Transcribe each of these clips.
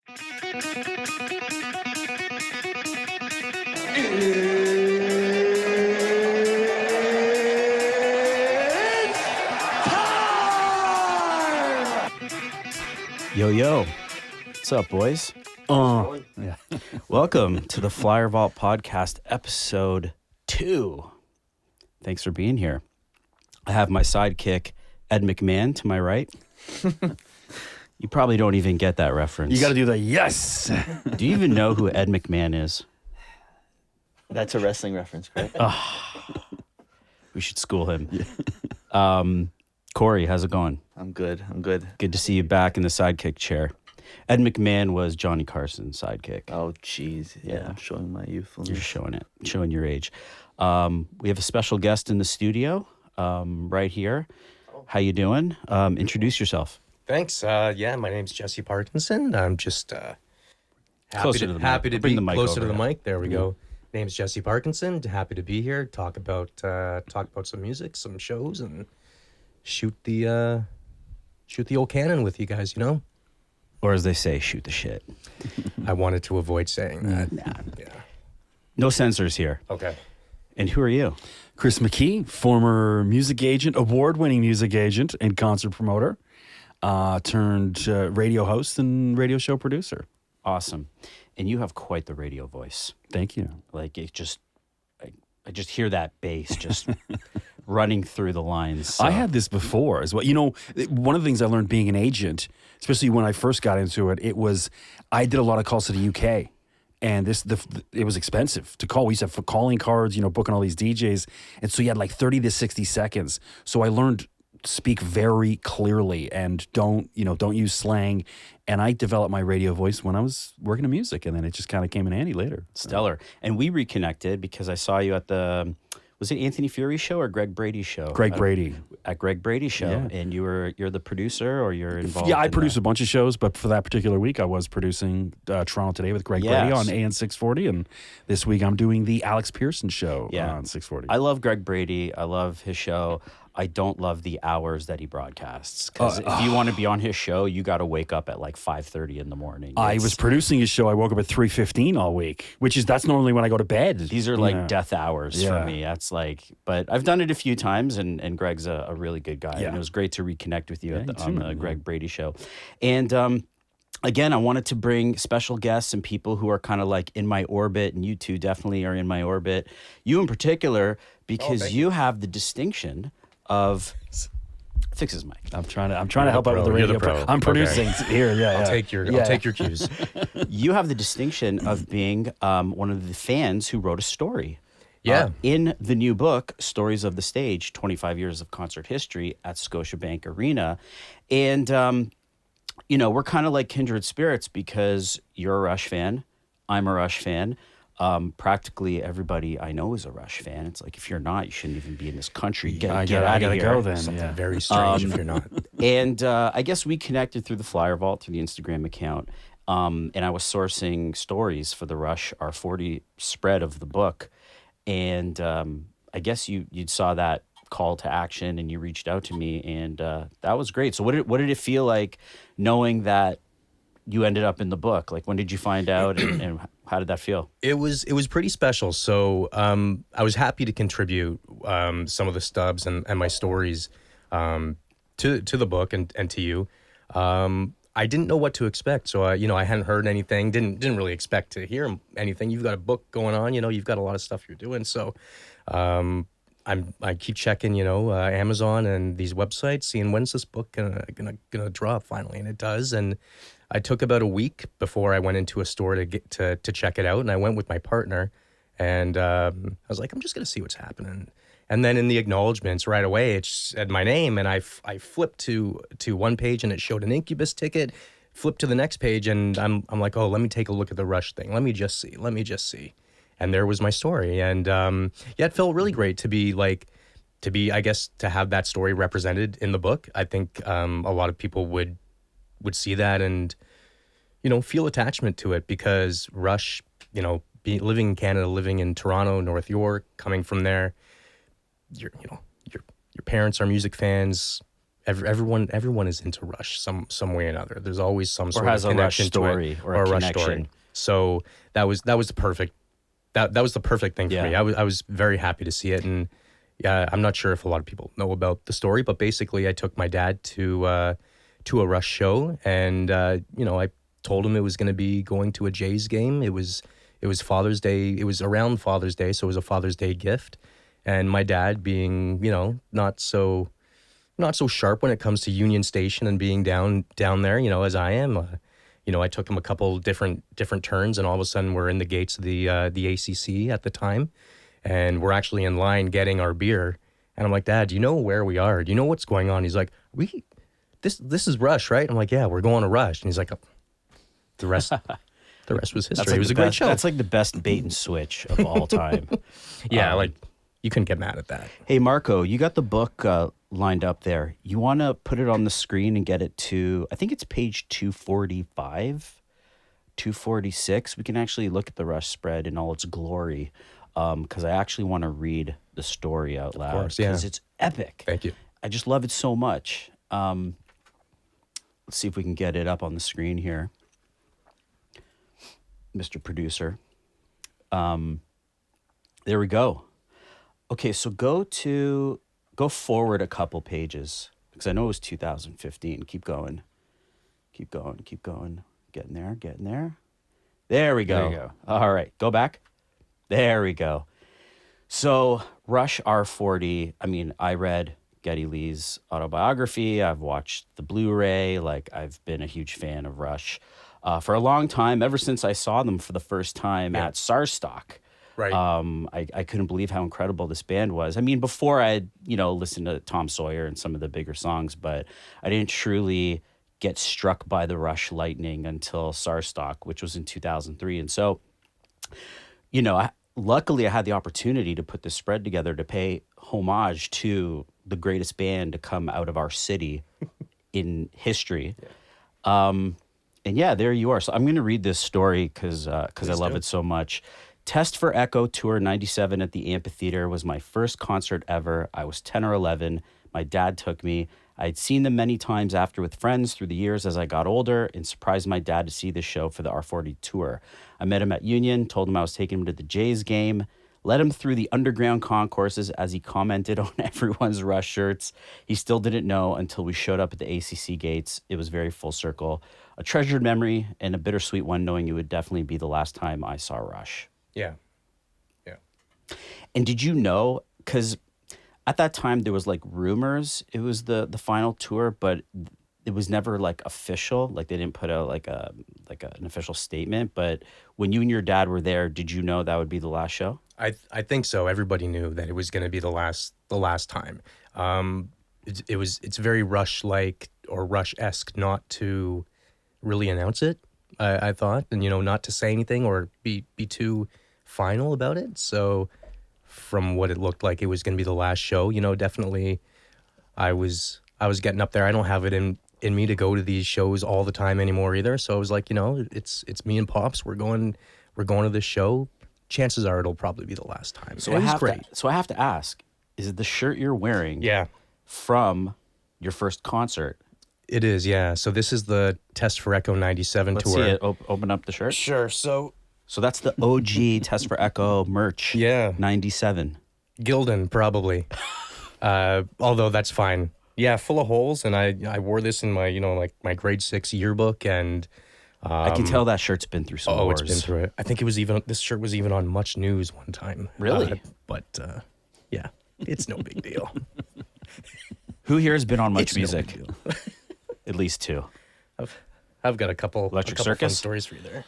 Yo, what's up, boys? Yeah. Welcome to the Flyer Vault Podcast, episode 2. Thanks for being here. I have my sidekick, Ed McMahon, to my right. You probably don't even get that reference. You got to do the yes. Do you even know who Ed McMahon is? That's a wrestling reference, correct? We should school him. Corey, how's it going? I'm good. Good to see you back in the sidekick chair. Ed McMahon was Johnny Carson's sidekick. Oh, jeez. Yeah, I'm showing my youthfulness. You're showing it, showing your age. We have a special guest in the studio right here. How you doing? Introduce yourself. Thanks. My name's Jesse Parkinson. I'm just happy to Bring be the mic closer to over, the yeah. mic. There we go. Name's Jesse Parkinson. Happy to be here. Talk about some music, some shows, and shoot the old cannon with you guys. You know. Or as they say, shoot the shit. I wanted to avoid saying that. Nah. Yeah. No censors here. Okay. And who are you? Chris McKee, former music agent, award-winning music agent and concert promoter, turned radio host and radio show producer. Awesome. And you have quite the radio voice. Thank you. Like it just, I just hear that bass just running through the lines. So. I had this before as well. You know, one of the things I learned being an agent, especially when I first got into it, I did a lot of calls to the UK. And it was expensive to call. We used to have calling cards, booking all these DJs. And so you had like 30 to 60 seconds. So I learned to speak very clearly and don't use slang. And I developed my radio voice when I was working in music. And then it just kind of came in handy later. Stellar. And we reconnected because I saw you at was it Anthony Fury's show or Greg Brady's show? Greg Brady. At Greg Brady's show. Yeah. And you're the producer or you're involved? Yeah, I produce a bunch of shows, but for that particular week, I was producing Toronto Today with Greg Brady on AN 640. And this week, I'm doing the Alex Pearson show on 640. I love Greg Brady. I love his show. I don't love the hours that he broadcasts. Because if you want to be on his show, you got to wake up at like 5:30 in the morning. I was producing his show. I woke up at 3:15 all week, that's normally when I go to bed. These are like death hours for me. That's like, but I've done it a few times, and Greg's a really good guy. And it was great to reconnect with you on the Greg Brady show. And again, I wanted to bring special guests and people who are kind of like in my orbit, and you two definitely are in my orbit. You in particular, because you have the distinction of fix his mic. I'm trying to help out with the radio. You're the pro. I'm producing here. Yeah, I'll take your cues. You have the distinction of being one of the fans who wrote a story. In the new book, Stories of the Stage, 25 Years of Concert History at Scotiabank Arena. And, we're kind of like kindred spirits because you're a Rush fan. I'm a Rush fan. Practically everybody I know is a Rush fan. It's like, if you're not, you shouldn't even be in this country. Get out of here. Go then. Something very strange if you're not. And I guess we connected through the Flyer Vault, through the Instagram account. And I was sourcing stories for the Rush R40 spread of the book. And I guess you saw that call to action and you reached out to me, and that was great. So what did it feel like knowing that you ended up in the book? Like, when did you find out, and how did that feel? It was pretty special. So I was happy to contribute some of the stubs and my stories to the book and to you. I didn't know what to expect, so I hadn't heard anything. Didn't really expect to hear anything. You've got a book going on, you've got a lot of stuff you're doing. So I keep checking, Amazon and these websites, seeing when's this book gonna drop finally, and it does. And I took about a week before I went into a store to check it out, and I went with my partner, and I was like, I'm just gonna see what's happening. And then in the acknowledgments right away, it said my name, and I flipped to one page, and it showed an Incubus ticket. Flipped to the next page, and I'm like, oh, let me take a look at the Rush thing. Let me just see. And there was my story, and it felt really great to be, I guess, to have that story represented in the book. I think a lot of people would see that and, feel attachment to it, because Rush, living in Canada, living in Toronto, North York, coming from there, your parents are music fans, everyone is into Rush some way or another. There's always some sort has of a Rush connection story to it, or a a Rush connection. story. So that was the perfect thing for me. I was very happy to see it, and I'm not sure if a lot of people know about the story, but basically I took my dad to a Rush show, and I told him it was going to be going to a Jays game. It was Father's Day. It was around Father's Day, so it was a Father's Day gift. And my dad, being not so sharp when it comes to Union Station and being down there, as I am. I took him a couple different turns, and all of a sudden we're in the gates of the ACC at the time, and we're actually in line getting our beer. And I'm like, Dad, do you know where we are? Do you know what's going on? He's like, this is Rush, right? I'm like, yeah, we're going to Rush. And he's like, the rest was history. It was a great show. That's like the best bait and switch of all time. Yeah, you couldn't get mad at that. Hey, Marco, you got the book lined up there. You want to put it on the screen and get it to, I think it's page 245, 246. We can actually look at the Rush spread in all its glory, because I actually want to read the story out loud, because it's epic. Thank you. I just love it so much. Let's see if we can get it up on the screen here, Mr. Producer. There we go. Okay, so go forward a couple pages, because I know it was 2015. Keep going. Getting there. There we go. There you go. All right, go back. There we go. So Rush R40, I read Geddy Lee's autobiography. I've watched the Blu-ray. I've been a huge fan of Rush for a long time, ever since I saw them for the first time at Sarstock. Right. I couldn't believe how incredible this band was. Before I had, listened to Tom Sawyer and some of the bigger songs, but I didn't truly get struck by the Rush lightning until Sarstock, which was in 2003. And so, luckily I had the opportunity to put this spread together to pay homage to the greatest band to come out of our city in history. And there you are. So I'm going to read this story because I love it so much. Test for Echo Tour 97 at the Amphitheater was my first concert ever. I was 10 or 11. My dad took me. I'd seen them many times after with friends through the years as I got older, and surprised my dad to see this show for the R40 tour. I met him at Union, told him I was taking him to the Jays game, led him through the underground concourses as he commented on everyone's Rush shirts. He still didn't know until we showed up at the ACC gates. It was very full circle. A treasured memory and a bittersweet one, knowing it would definitely be the last time I saw Rush. Yeah. And did you know, because at that time there was rumors it was the final tour, but it was never official. They didn't put out an official statement. But when you and your dad were there, did you know that would be the last show? I think so. Everybody knew that it was going to be the last time. It's very Rush-like or Rush-esque not to really announce it. I thought, and not to say anything or be too final about it. So from what it looked like, it was going to be the last show. Definitely, I was getting up there. I don't have it in me to go to these shows all the time anymore either. So I was like, it's me and Pops. We're going to this show. Chances are it'll probably be the last time. So it was great. So I have to ask: is it the shirt you're wearing? Yeah. From your first concert? It is, yeah. So this is the Test for Echo 97 Let's tour. see it. Open up the shirt. Sure. So that's the OG Test for Echo merch. Yeah. 97. Gildan, probably. Although that's fine. Yeah, full of holes. And I wore this in my, my grade 6 yearbook. And I can tell that shirt's been through some wars. It's been through it. I think this shirt was even on Much News one time. Really? Yeah, it's no big deal. Who here has been on Much It's no Music? big deal. At least two. I've got a couple Electric fun Circus stories for you there.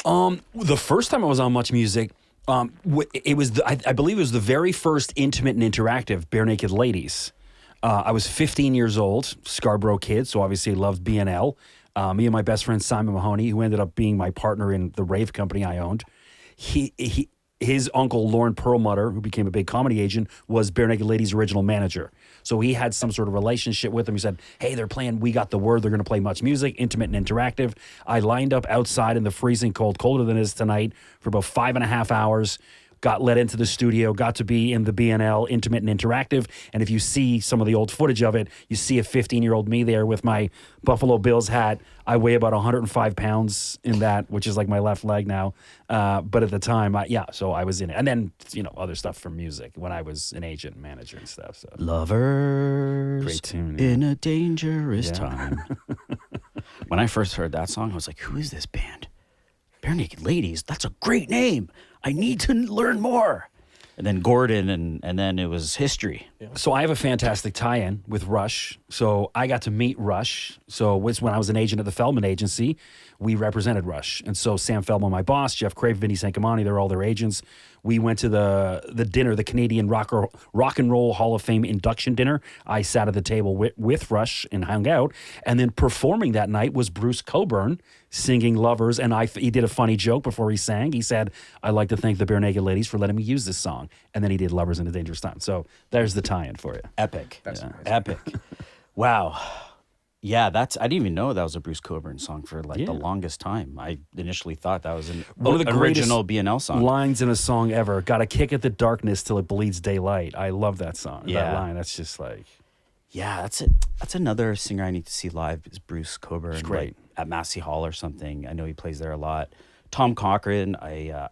The first time I was on Much Music, it was I believe it was the very first intimate and interactive Barenaked Ladies. I was 15 years old, Scarborough kid, so obviously loved BNL. Me and my best friend Simon Mahoney, who ended up being my partner in the rave company I owned, his uncle Lauren Perlmutter, who became a big comedy agent, was Barenaked Ladies' original manager. So he had some sort of relationship with them. He said, hey, they're playing, we got the word, they're going to play Much Music, intimate and interactive. I lined up outside in the freezing cold, colder than it is tonight, for about 5.5 hours. got let into the studio, got to be in the BNL Intimate and Interactive. And if you see some of the old footage of it, you see a 15-year-old me there with my Buffalo Bills hat. I weigh about 105 pounds in that, which is like my left leg now. But at the time, so I was in it. And then, other stuff from music when I was an agent and manager and stuff. So Lovers great tune, in a dangerous Yeah. time. When I first heard that song, I was like, who is this band? Barenaked Ladies. That's a great name. I need to learn more. And then Gordon, and then it was history. So I have a fantastic tie-in with Rush. So I got to meet Rush. So when I was an agent at the Feldman Agency, we represented Rush. And so Sam Feldman, my boss, Jeff Crave, Vinny Sancamani, they're all their agents. We went to the dinner, the Canadian Rock and Roll Hall of Fame induction dinner. I sat at the table with Rush and hung out. And then performing that night was Bruce Cockburn singing Lovers. And he did a funny joke before he sang. He said, "I'd like to thank the Barenaked Ladies for letting me use this song." And then he did Lovers in a Dangerous Time. So there's the tie-in for you. Epic. That's amazing. Epic. Wow. Yeah, I didn't even know that was a Bruce Cockburn song for the longest time. I initially thought that was One of the original greatest BNL song. lines in a song ever. Got to kick at the darkness till it bleeds daylight. I love that song. Yeah. That line. That's just like, Yeah, that's another singer I need to see live is Bruce Cockburn. It's great. Like, at Massey Hall or something. I know he plays there a lot. Tom Cochran,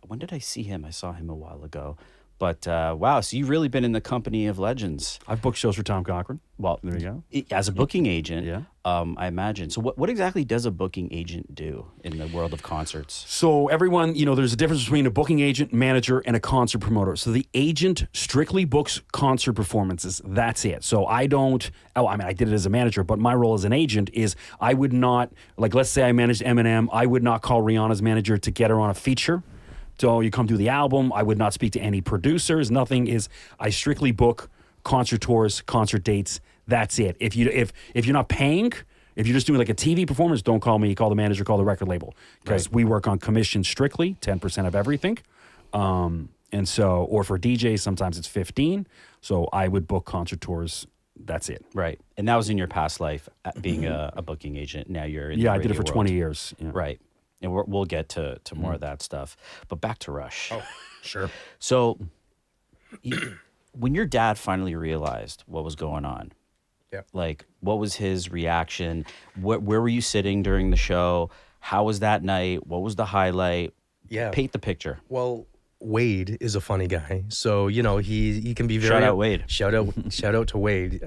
when did I see him? I saw him a while ago. But wow, so you've really been in the company of legends. I've booked shows for Tom Cochran. Well, There you go. as a booking agent, Yeah. I imagine. So what exactly does a booking agent do in the world of concerts? So everyone, there's a difference between a booking agent, manager, and a concert promoter. So the agent strictly books concert performances. That's it. So I did it as a manager, but my role as an agent is I would not, like, let's say I managed Eminem, I would not call Rihanna's manager to get her on a feature. So you come do the album. I would not speak to any producers. I strictly book concert tours, concert dates. That's it. If you're not paying, if you're just doing like a TV performance, don't call me. Call the manager. Call the record label because we work on commission strictly, 10% of everything. And so, or for DJs, sometimes it's 15. So I would book concert tours. That's it. Right. And that was in your past life being a booking agent. Now you're in the I did it for radio 20 world. years. Yeah. Right. And we'll get to more of that stuff. But back to Rush. Oh, sure. So when your dad finally realized what was going on, Yeah. like, what was his reaction? Where were you sitting during the show? How was that night? What was the highlight? Yeah. Paint the picture. Well, Wade is a funny guy, so he can be very Shout out Wade. Shout out to Wade.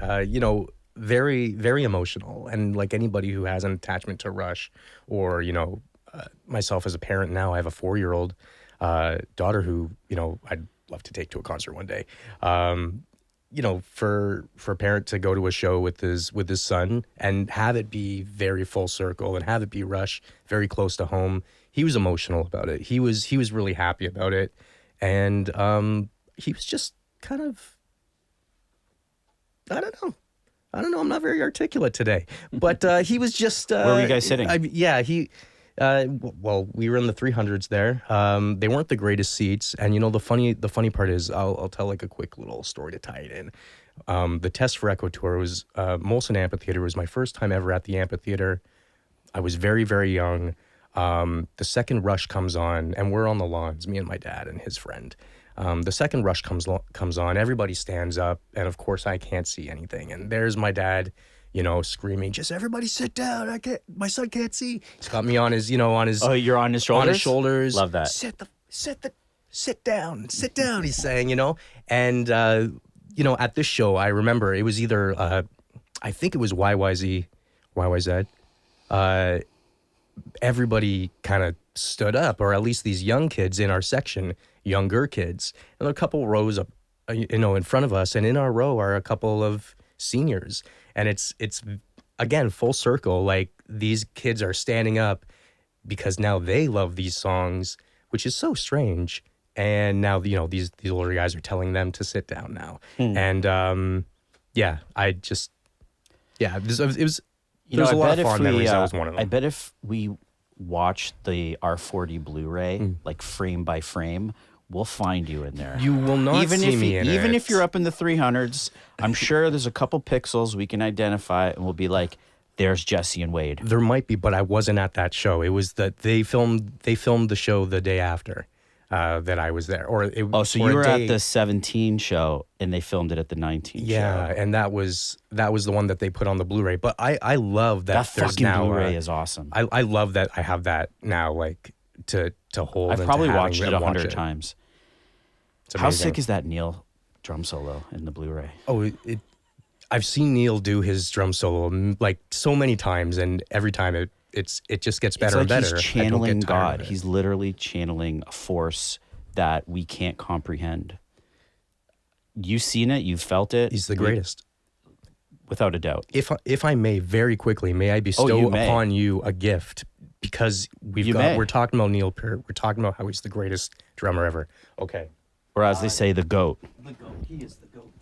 Very very emotional, and like anybody who has an attachment to Rush, or myself as a parent now, I have a 4-year-old daughter who I'd love to take to a concert one day. For a parent to go to a show with his son and have it be very full circle and have it be Rush very close to home, he was emotional about it. He was really happy about it, and he was just kind of, I don't know. I'm not very articulate today, but he was just. Where were you guys sitting? Well, we were in the 300s there. They weren't the greatest seats, and the funny part is, I'll tell like a quick little story to tie it in. The Test for Echo tour was Molson Amphitheater. It was my first time ever at the amphitheater. I was very very young. The second Rush comes on, and we're on the lawns, me and my dad and his friend. The second Rush comes on, everybody stands up, and of course I can't see anything. And there's my dad, screaming, "Just everybody sit down! My son can't see." He's got me on his. Oh, you're on his shoulders? On his shoulders. Love that. Sit down. He's saying, and at this show, I remember it was either, I think it was YYZ. Everybody kind of stood up, or at least these young kids in our section, younger kids. And there are a couple rows up, in front of us, and in our row are a couple of seniors. And it's again, full circle. Like, these kids are standing up because now they love these songs, which is so strange. And now, these older guys are telling them to sit down now. And it was. There's a lot of fond memories. That was one of them. I bet if we watch the R40 Blu-ray, like frame by frame, we'll find you in there. You will not see me in it. Even if you're up in the 300s, I'm sure there's a couple pixels we can identify, and we'll be like, there's Jesse and Wade. There might be, but I wasn't at that show. It was that they filmed the show the day after. that I was there. So you were at the 17 show and they filmed it at the 19 show. Yeah, and that was the one that they put on the Blu-ray. But I love that there's fucking now Blu-ray is awesome. I love that I have that now, like to hold. I've and probably to watched it 100 it. times. It's How amazing. sick is that Neil drum solo in the Blu-ray? Oh, I've seen Neil do his drum solo like so many times, and every time it just gets better and better. He's I don't channeling get tired God. of it. He's literally channeling a force that we can't comprehend. You've seen it. You've felt it. He's the greatest. Without a doubt. If I may, very quickly, may I bestow upon you a gift, because we're talking about Neil Peart. We're talking about how he's the greatest drummer ever. Okay. Or as they say, the GOAT. The goat. He is the goat.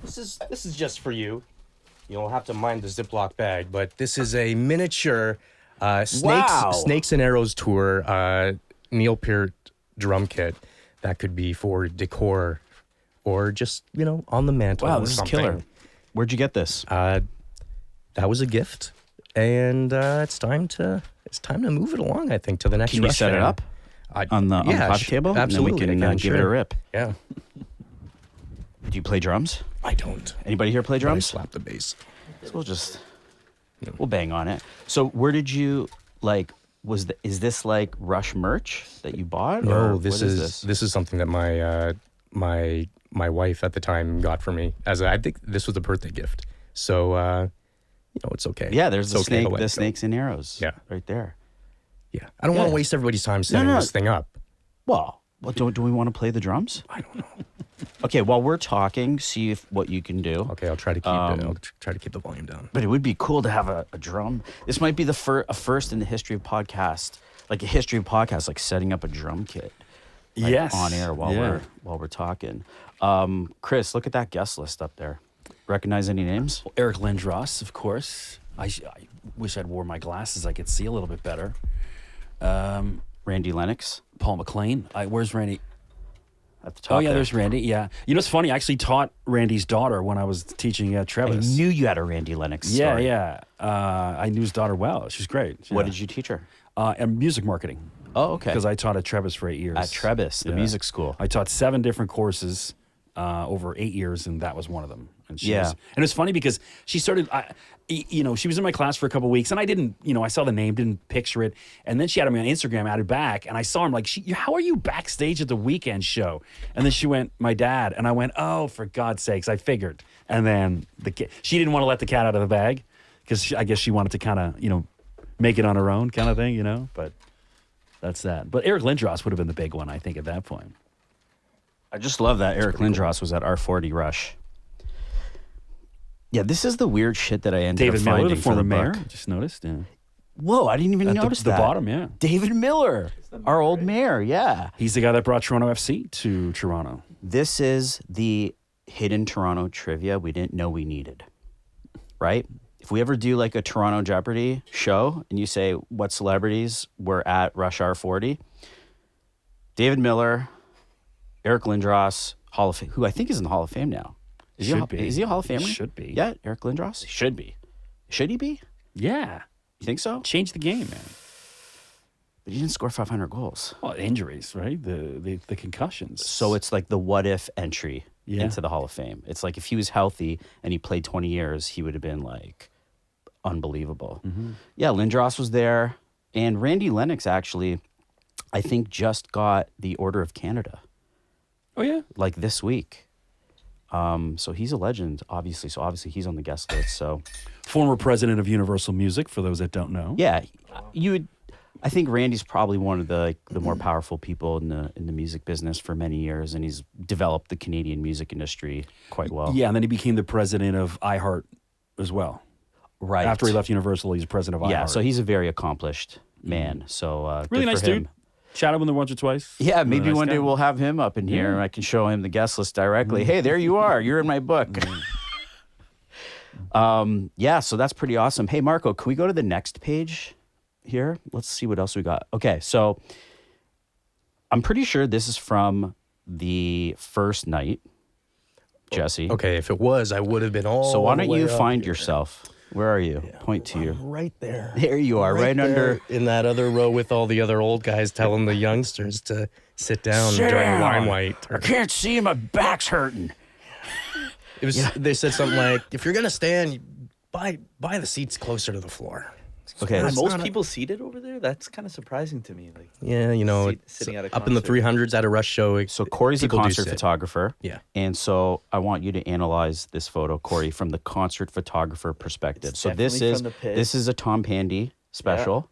This is just for you. You'll have to mind the Ziploc bag, but this is a miniature Snakes and Arrows tour Neil Peart drum kit that could be for decor or just on the mantle. Wow, or this is something. killer. Where'd you get this? That was a gift, and it's time to move it along. I think to the next. Can you set it up on the coffee table? Absolutely, and then we can give it a rip. Yeah. Do you play drums? I don't. Anybody here play But I drums? slap the bass. So we'll bang on it. So where did you is this like Rush merch that you bought? No, or this what is something that my wife at the time got for me I think this was a birthday gift. So it's okay. Yeah, there's It's okay to let the it go. snakes and arrows. Yeah. Right there. Yeah, I don't want to waste everybody's time setting this thing up. Well, do we want to play the drums? I don't know. Okay, while we're talking, see what you can do. Okay, I'll try to keep I'll try to keep the volume down. But it would be cool to have a drum. This might be a first in the history of podcast, like setting up a drum kit. On air while we're talking. Chris, look at that guest list up there. Recognize any names? Well, Eric Lindros, of course. I wish I'd wore my glasses. I could see a little bit better. Randy Lennox. Paul McLean. Where's Randy? At the top. Oh, yeah, there's Randy. Yeah. You know, it's funny. I actually taught Randy's daughter when I was teaching at Trevis. I knew you had a Randy Lennox story. Yeah. I knew his daughter well. She's great. What did you teach her? And music marketing. Oh, okay. Because I taught at Trevis for 8 years. At Trevis, the music school. I taught 7 different courses over 8 years, and that was one of them. And and it's funny because she started, she was in my class for a couple of weeks, and I didn't, I saw the name, didn't picture it, and then she had me on Instagram, added back, and I saw him like, how are you backstage at the weekend show? And then she went, my dad, and I went, oh, for God's sakes, I figured. And then she didn't want to let the cat out of the bag because I guess she wanted to kind of, make it on her own kind of thing, but that's that. But Eric Lindros would have been the big one, I think, at that point. I just love that Eric Lindros was at R40 Rush. Yeah, this is the weird shit that I ended up finding. David Miller, the former mayor, book. Just noticed. Yeah. Whoa, I didn't even notice the that. bottom, yeah. David Miller, our old mayor, yeah. He's the guy that brought Toronto FC to Toronto. This is the hidden Toronto trivia we didn't know we needed, right? If we ever do like a Toronto Jeopardy show and you say what celebrities were at Rush R40, David Miller, Eric Lindros, Hall of Fame, who I think is in the Hall of Fame now. Is he a Hall of Famer? Should be. Yeah, Eric Lindros? He should be. Should he be? Yeah. You think so? Change the game, man. But he didn't score 500 goals. Well, injuries, right? The concussions. So it's like the what if entry into the Hall of Fame. It's like if he was healthy and he played 20 years, he would have been like unbelievable. Mm-hmm. Yeah, Lindros was there. And Randy Lennox actually, I think, just got the Order of Canada. Oh, yeah? Like this week. So he's a legend, obviously. So obviously he's on the guest list. So former president of Universal Music, for those that don't know. Yeah, I think Randy's probably one of the more powerful people in the music business for many years, and he's developed the Canadian music industry quite well. Yeah, and then he became the president of iHeart as well. Right after he left Universal, he's president of iHeart. Yeah, so he's a very accomplished man. So really good nice for him. dude. Chatted with him once or twice. Yeah, maybe nice one day guy. we'll have him up in here and I can show him the guest list directly. Hey, there you are. You're in my book. Yeah, so that's pretty awesome. Hey, Marco, can we go to the next page here? Let's see what else we got. Okay, so I'm pretty sure this is from the first night, Jesse. Okay, if it was, I would have been all. So why don't the way you up find here. yourself Where are you? Point to you. Right there. There you are, right under. in that other row with all the other old guys telling the youngsters to sit down during Limelight. I can't see. My back's hurting. It was. They said something like, "If you're gonna stand, buy the seats closer to the floor." Okay. Are most people seated over there? That's kind of surprising to me. Like, Yeah, sitting at a up in the concert. 300s at a Rush show. So Corey's a people do concert sit. photographer. Yeah. And so I want you to analyze this photo, Corey, from the concert photographer perspective. It's So this definitely is from the pit. this is a Tom Pandy special.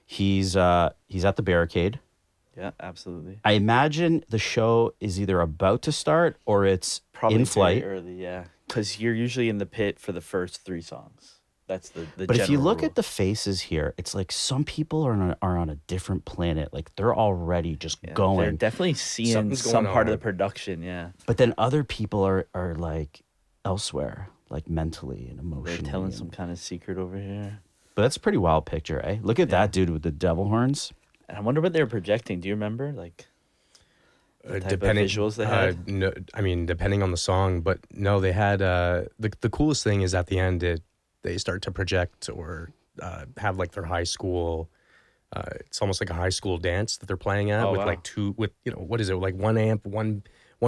He's at the Barricade. Yeah, absolutely. I imagine the show is either about to start or it's Probably in flight. very early, yeah. Because you're usually in the pit for the first 3 songs. That's the But if you general look rule. at the faces here, it's like some people are on a different planet. Like they're already just Yeah, they're going. definitely seeing Something's some going part of on. the production, yeah. But then other people are like elsewhere, like mentally and They're emotionally. telling and- some kind of secret over here. But that's a pretty wild picture, eh? Look at that dude with the devil horns. And I wonder what they were projecting. Do you remember? Like, type of Depending visuals they had? no, I mean, depending on the song, but no, they had the coolest thing is at the end they start to project or have like their high school. It's almost like a high school dance that they're playing at Oh, with wow. like what is it, like one amp, one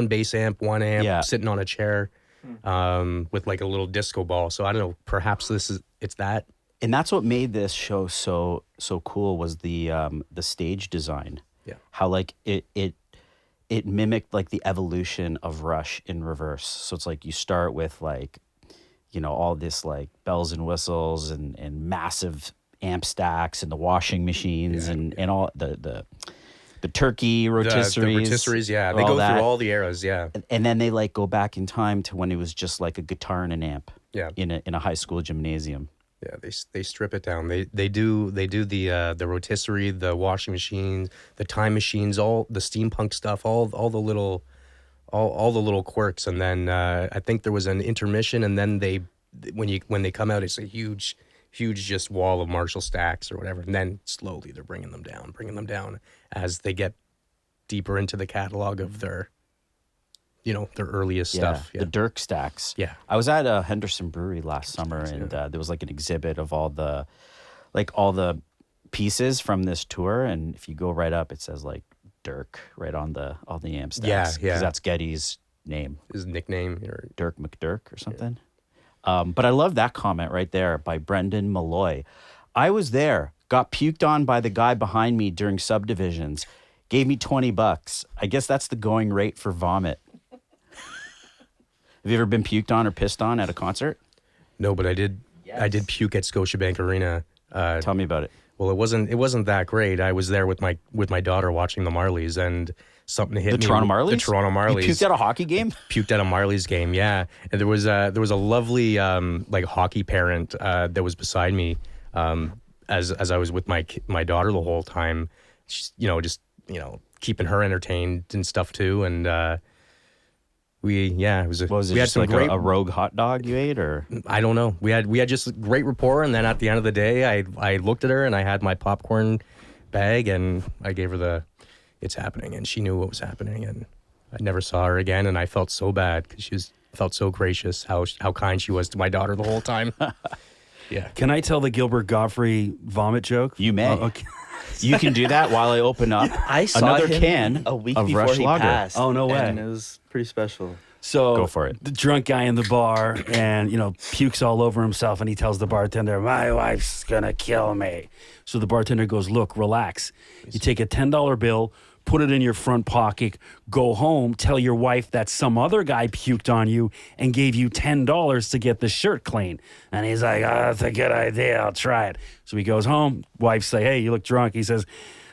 bass amp, one amp Yeah. sitting on a chair, with like a little disco ball. So I don't know, perhaps it's that. And that's what made this show so cool was the stage design. Yeah. How like it mimicked like the evolution of Rush in reverse. So it's like you start with like, all this like bells and whistles and massive amp stacks and the washing machines and all the turkey rotisseries. The rotisseries, yeah. They all go that. through all the eras, yeah. And then they like go back in time to when it was just like a guitar and an amp. Yeah. In a high school gymnasium. Yeah, they strip it down. They do the rotisserie, the washing machines, the time machines, all the steampunk stuff, all the little quirks, and then I think there was an intermission, and then when they come out, it's a huge just wall of Marshall stacks or whatever, and then slowly they're bringing them down as they get deeper into the catalog of their earliest stuff. The Dirk stacks. Yeah. I was at Henderson Brewery last summer, and there was like an exhibit of all the pieces from this tour, and if you go right up, it says like Dirk right on all the amp stacks. Yeah. 'Cause that's Geddy's name, His nickname, or Dirk McDirk or something. But I love that comment right there by Brendan Malloy. I was there, got puked on by the guy behind me during subdivisions, gave me $20. I guess that's the going rate for vomit. Have you ever been puked on or pissed on at a concert? no, but I did puke at Scotiabank Arena. Tell me about it. Well, it wasn't that great. I was there with my daughter watching the Marlies, and something hit me. The Toronto Marlies? The Toronto Marlies. You puked at a hockey game? Puked at a Marlies game, yeah. And there was a lovely like hockey parent that was beside me as I was with my daughter the whole time. She's, just keeping her entertained and stuff too. And it was What was it, we had just some like great a rogue hot dog you ate, or? I don't know. We had just great rapport, and then at the end of the day, I looked at her and I had my popcorn bag and I gave her it's happening, and she knew what was happening, and I never saw her again, and I felt so bad because she felt so gracious, how kind she was to my daughter the whole time. Yeah. Can I tell the Gilbert Gottfried vomit joke? You may. Oh, okay. You can do that while I open up I saw another him can a week of before Rush he Lager. passed. Oh, no way. And it was pretty special. So Go for it. The drunk guy in the bar and, pukes all over himself, and he tells the bartender, "My wife's gonna kill me." So the bartender goes, "Look, relax. You take a $10 bill, put it in your front pocket, go home, tell your wife that some other guy puked on you and gave you $10 to get the shirt clean." And he's like, "Oh, that's a good idea. I'll try it." So he goes home. Wife say, "Hey, you look drunk." He says,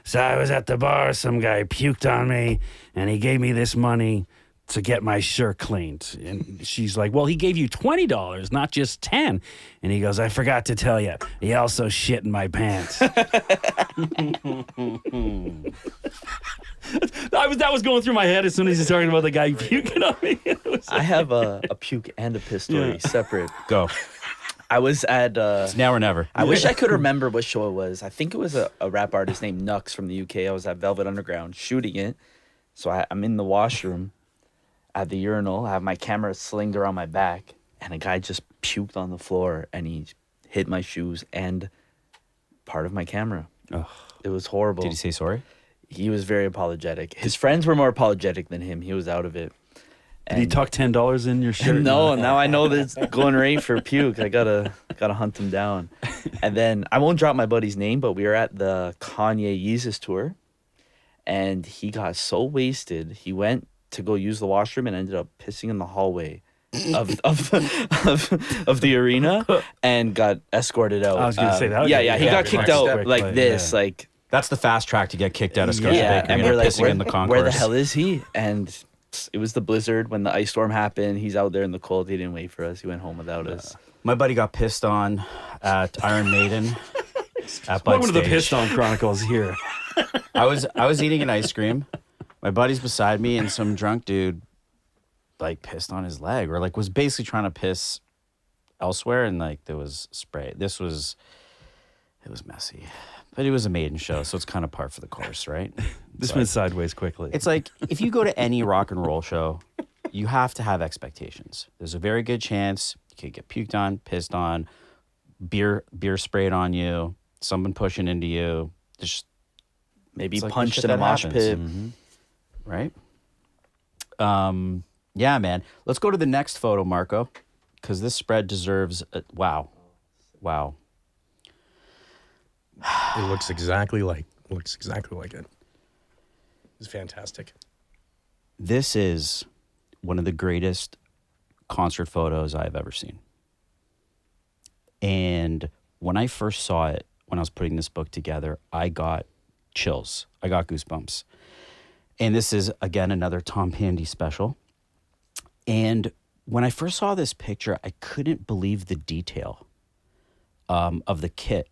"So I was at the bar. Some guy puked on me, and he gave me this money to get my shirt cleaned." And she's like, "Well, he gave you $20, not just 10." And he goes, "I forgot to tell you, he also shit in my pants." That was going through my head as soon as he's talking about the guy puking on me. I have a puke and a piss story separate. Go. I was at... It's now or never. I wish I could remember what show it was. I think it was a rap artist named Nux from the UK. I was at Velvet Underground shooting it. So I'm in the washroom at the urinal. I have my camera slinged around my back, and a guy just puked on the floor, and he hit my shoes and part of my camera. Ugh. It was horrible. Did he say sorry? He was very apologetic. His friends were more apologetic than him. He was out of it. Did he tuck $10 in your shirt? No, now I know that it's going right for puke. I gotta hunt him down. And then I won't drop my buddy's name, but we were at the Kanye Yeezus tour, and he got so wasted he went to go use the washroom and ended up pissing in the hallway of the arena and got escorted out. I was gonna say that. He got kicked out like this, like. That's the fast track to get kicked out of Scotiabank. Yeah, and we're like, pissing in the concourse. where the hell is he? And it was the blizzard when the ice storm happened. He's out there in the cold. He didn't wait for us. He went home without us. My buddy got pissed on at Iron Maiden. At Welcome to the Backstage. Pissed On Chronicles here. I was eating an ice cream. My buddy's beside me, and some drunk dude like pissed on his leg, or like was basically trying to piss elsewhere, and like there was spray. It was messy. But it was a Maiden show, so it's kind of par for the course, right? This went sideways quickly. It's like if you go to any rock and roll show, you have to have expectations. There's a very good chance you could get puked on, pissed on, beer sprayed on you, someone pushing into you. Just Maybe like punched shit in a that mosh happens. pit. Right? Yeah, man. Let's go to the next photo, Marco, because this spread deserves wow. It looks exactly like it. It's fantastic. This is one of the greatest concert photos I've ever seen. And when I first saw it, when I was putting this book together, I got chills. I got goosebumps. And this is, again, another Tom Pandy special. And when I first saw this picture, I couldn't believe the detail of the kit.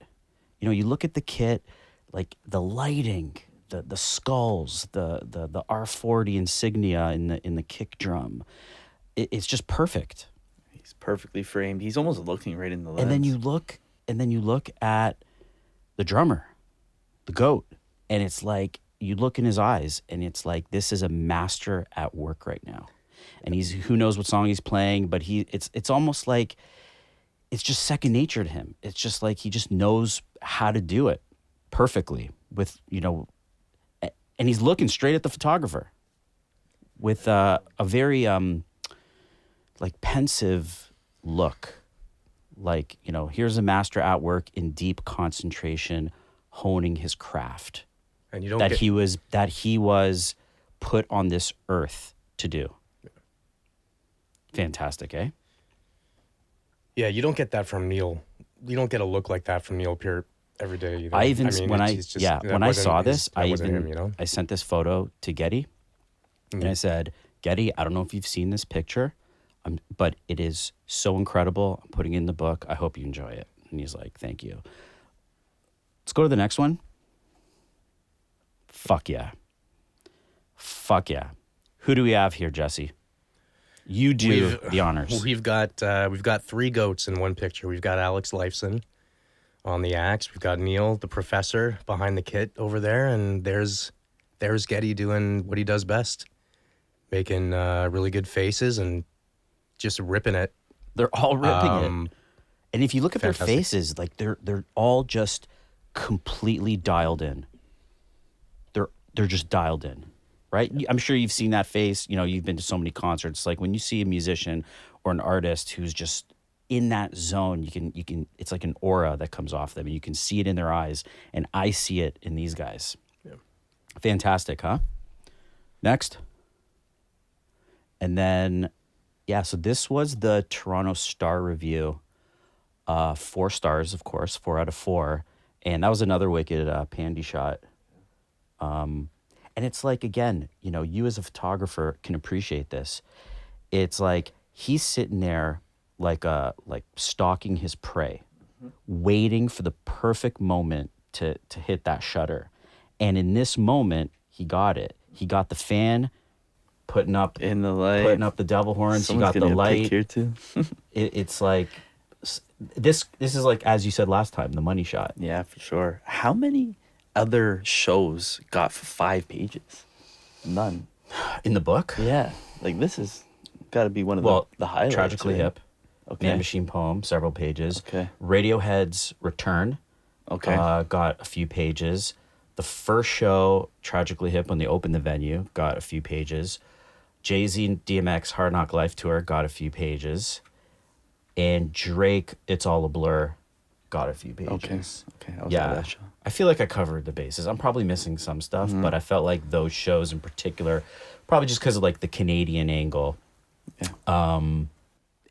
You know, you look at the kit, like the lighting, the skulls, the R40 insignia in the kick drum. It's just perfect. He's perfectly framed. He's almost looking right in the lens. And then you look at the drummer, the GOAT, and it's like you look in his eyes, and it's like this is a master at work right now. And who knows what song he's playing, but it's almost like it's just second nature to him. It's just like he just knows how to do it perfectly with, you know, and he's looking straight at the photographer with a very like pensive look. Like, you know, here's a master at work in deep concentration, honing his craft. And you don't that he was put on this earth to do. Fantastic, eh? Yeah, you don't get that from Neil. You don't get a look like that from Neil Peart every day either. When I saw this, I sent this photo to Getty, and I said, Getty, I don't know if you've seen this picture, but it is so incredible. I'm putting it in the book. I hope you enjoy it. And he's like, thank you. Let's go to the next one. Fuck yeah. Who do we have here, Jesse? You do the honors. We've got three goats in one picture. We've got Alex Lifeson on the axe. We've got Neil, the professor, behind the kit over there, and there's Getty doing what he does best, making really good faces and just ripping it. They're all ripping it. And if you look at fantastic. their faces, like they're all just completely dialed in. They're just dialed in. Right? I'm sure you've seen that face. You know, you've been to so many concerts. Like when you see a musician or an artist who's just in that zone, you can. It's like an aura that comes off them, and you can see it in their eyes. And I see it in these guys. Yeah. Fantastic, huh? Next. And then, yeah. So this was the Toronto Star Review. 4 stars, of course, 4 out of 4, and that was another wicked Pandy shot. And it's like, again, you know, you as a photographer can appreciate this. It's like he's sitting there like stalking his prey, waiting for the perfect moment to hit that shutter. And in this moment, he got it. He got the fan putting up in the light, putting up the devil horns. Someone's he got the light here too. It's like this is like, as you said last time, the money shot. Yeah, for sure. How many other shows got 5 pages? None. In the book? Yeah. Like this is got to be one of the highlights. Tragically right? Hip. Okay. Man Machine Poem, several pages. Okay. Radiohead's Return. Okay. Got a few pages. The first show, Tragically Hip, when they opened the venue, got a few pages. Jay-Z and DMX Hard Knock Life Tour got a few pages. And Drake, It's All a Blur, got a few pages. Okay. I was at that show. I feel like I covered the bases. I'm probably missing some stuff, but I felt like those shows in particular, probably just because of like the Canadian angle. Yeah.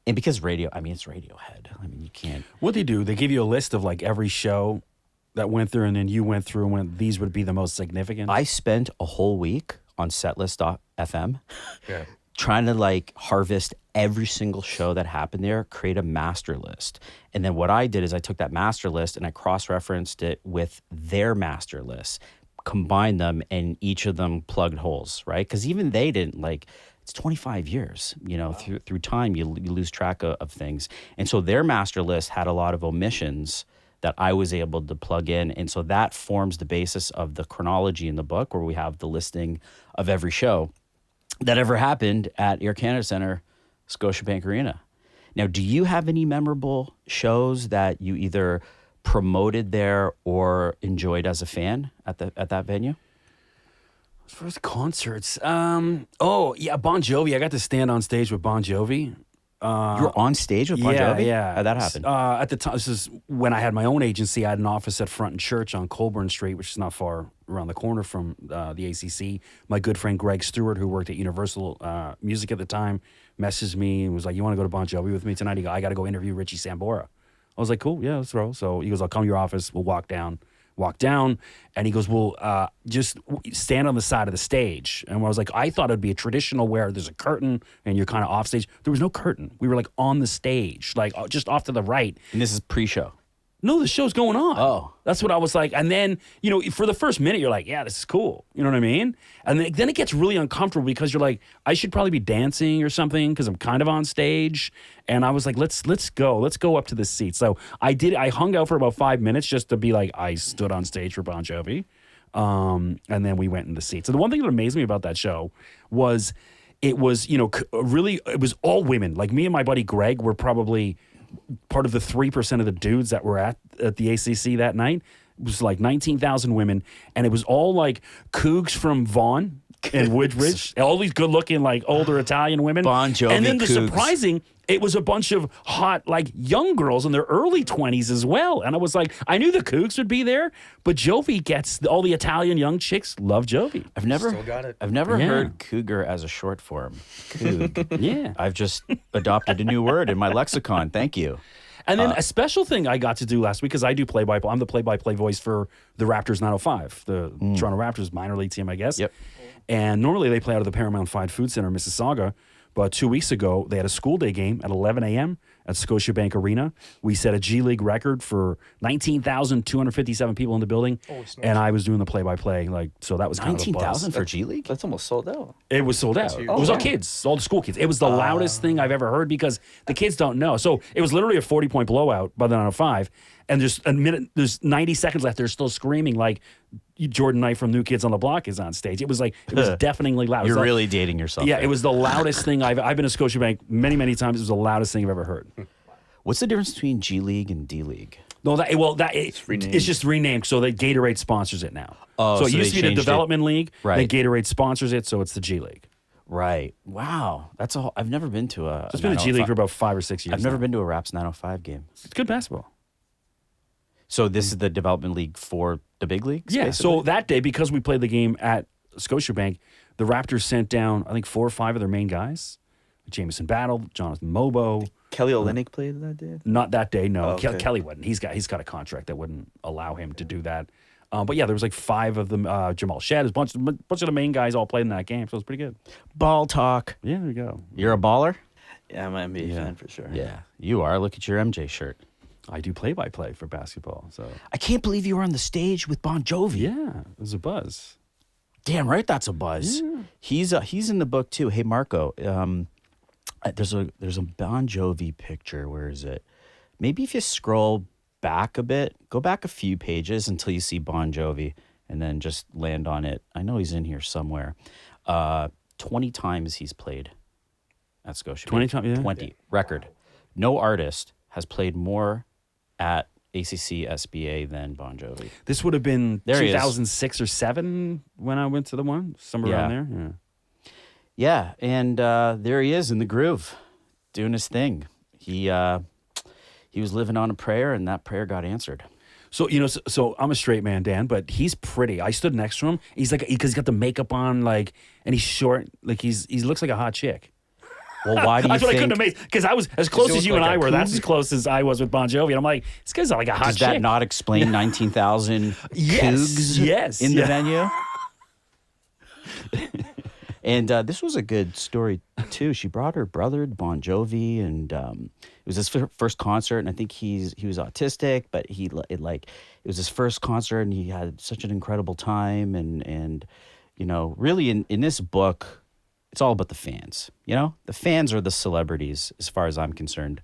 And because it's Radiohead. I mean, you can't. What they do, they give you a list of like every show that went through, and then you went through and went, these would be the most significant. I spent a whole week on setlist.fm Yeah. trying to like harvest every single show that happened there, create a master list. And then what I did is I took that master list and I cross-referenced it with their master list, combined them, and each of them plugged holes, right? Because even they didn't like, it's 25 years, through time, you lose track of things. And so their master list had a lot of omissions that I was able to plug in. And so that forms the basis of the chronology in the book, where we have the listing of every show that ever happened at Air Canada Centre, Scotiabank Arena. Now, do you have any memorable shows that you either promoted there or enjoyed as a fan at that venue? First concerts. Oh, yeah, Bon Jovi. I got to stand on stage with Bon Jovi. You were on stage with Bon Jovi? Yeah. How'd that happen? At the time, this is when I had my own agency. I had an office at Front and Church on Colburn Street, which is not far around the corner from the ACC. My good friend Greg Stewart, who worked at Universal Music at the time, messaged me and was like, "You want to go to Bon Jovi with me tonight?" He goes, "I got to go interview Richie Sambora." I was like, "Cool, yeah, let's roll." So he goes, "I'll come to your office. We'll walk down." And he goes, "Well, just stand on the side of the stage." And I was like, I thought it'd be a traditional where there's a curtain and you're kind of off stage. There was no curtain. We were like on the stage, like just off to the right. And this is pre-show. No, the show's going on. Oh. That's what I was like. And then, for the first minute, you're like, yeah, this is cool. You know what I mean? And then it gets really uncomfortable because you're like, I should probably be dancing or something because I'm kind of on stage. And I was like, let's go. Let's go up to the seat. So I hung out for about 5 minutes just to be like, I stood on stage for Bon Jovi. And then we went in the seats. So the one thing that amazed me about that show was it was, really, it was all women. Like me and my buddy Greg were probably part of the 3% of the dudes that were at the ACC that night. It was like 19,000 women, and it was all like Cougs from Vaughan and Woodbridge, all these good-looking, like older Italian women. Bon Jovi and then the Cougs. surprising, it was a bunch of hot, like young girls in their early 20s as well. And I was like, I knew the Cougs would be there, but Jovi gets all the Italian young chicks love Jovi. I've never Yeah. heard cougar as a short form. Coug. Yeah. I've just adopted a new word in my lexicon. Thank you. And then a special thing I got to do last week, because I do play-by-play. I'm the play-by-play voice for the Raptors 905, the Toronto Raptors minor league team, I guess. Yep. And normally they play out of the Paramount Fine Food Center in Mississauga. But 2 weeks ago, they had a school day game at 11 a.m. at Scotiabank Arena. We set a G League record for 19,257 people in the building. And I was doing the play-by-play. So that was kind of a buzz. 19,000 for G League? That's almost sold out. It was sold out. It was all kids, all the school kids. It was the loudest thing I've ever heard because the kids don't know. So it was literally a 40-point blowout by the 905. And there's 90 seconds left. They're still screaming like Jordan Knight from New Kids on the Block is on stage. It was deafeningly loud. You're really dating yourself. Yeah, there. it was the loudest thing I've been to Scotiabank many times. It was the loudest thing I've ever heard. What's the difference between G League and D League? No, it's just renamed. So that Gatorade sponsors it now. Oh, so it so used they to be the changed it. Development League. Right. Then Gatorade sponsors it, so it's the G League. Right. Wow. I've never been to a. It's been the G League for about 5 or 6 years. I've never now. been to a Raps 905 game. It's good basketball. So this is the development league for the big leagues? Yeah. basically? So that day, because we played the game at Scotiabank, the Raptors sent down, I think, 4 or 5 of their main guys. Jameson Battle, Jonathan Mobo. Kelly Olynyk played that day? Not that day, no. Oh, okay. Kelly wouldn't. He's got a contract that wouldn't allow him to do that. But yeah, there was like 5 of them. Jamal Shedd, a bunch of the main guys all played in that game, so it was pretty good. Ball talk. Yeah, there you go. You're a baller? Yeah, I'm an NBA fan for sure. Yeah, you are. Look at your MJ shirt. I do play-by-play for basketball, so I can't believe you were on the stage with Bon Jovi. yeah, it was a buzz. Damn right, that's a buzz. Yeah. He's in the book too. Hey Marco, there's a Bon Jovi picture. Where is it? Maybe if you scroll back a bit, go back a few pages until you see Bon Jovi, and then just land on it. I know he's in here somewhere. 20 times he's played at Scotiabank. 20 times, yeah. 20 record. no artist has played more at ACC SBA than Bon Jovi. This would have been There he is. 2006 or 7 when I went to the one, somewhere around there. Yeah. Yeah, and there he is in the groove, doing his thing. He was living on a prayer, and that prayer got answered. So, so I'm a straight man, Dan, but he's pretty. I stood next to him. He's like, because he's got the makeup on, like, and he's short. Like, he looks like a hot chick. Well, why do you That's what I think? couldn't amazing. Because I was as close he as you look and like I a were. That's coug? as close as I was with Bon Jovi. And I'm like, this guy's like a hot Does chick. that not explain 19,000 cougs Yes, in the yeah. venue? And this was a good story too. She brought her brother to Bon Jovi, and it was his first concert. And I think he was autistic, but it was his first concert, and he had such an incredible time. And really in this book, it's all about the fans. The fans are the celebrities, as far as I'm concerned,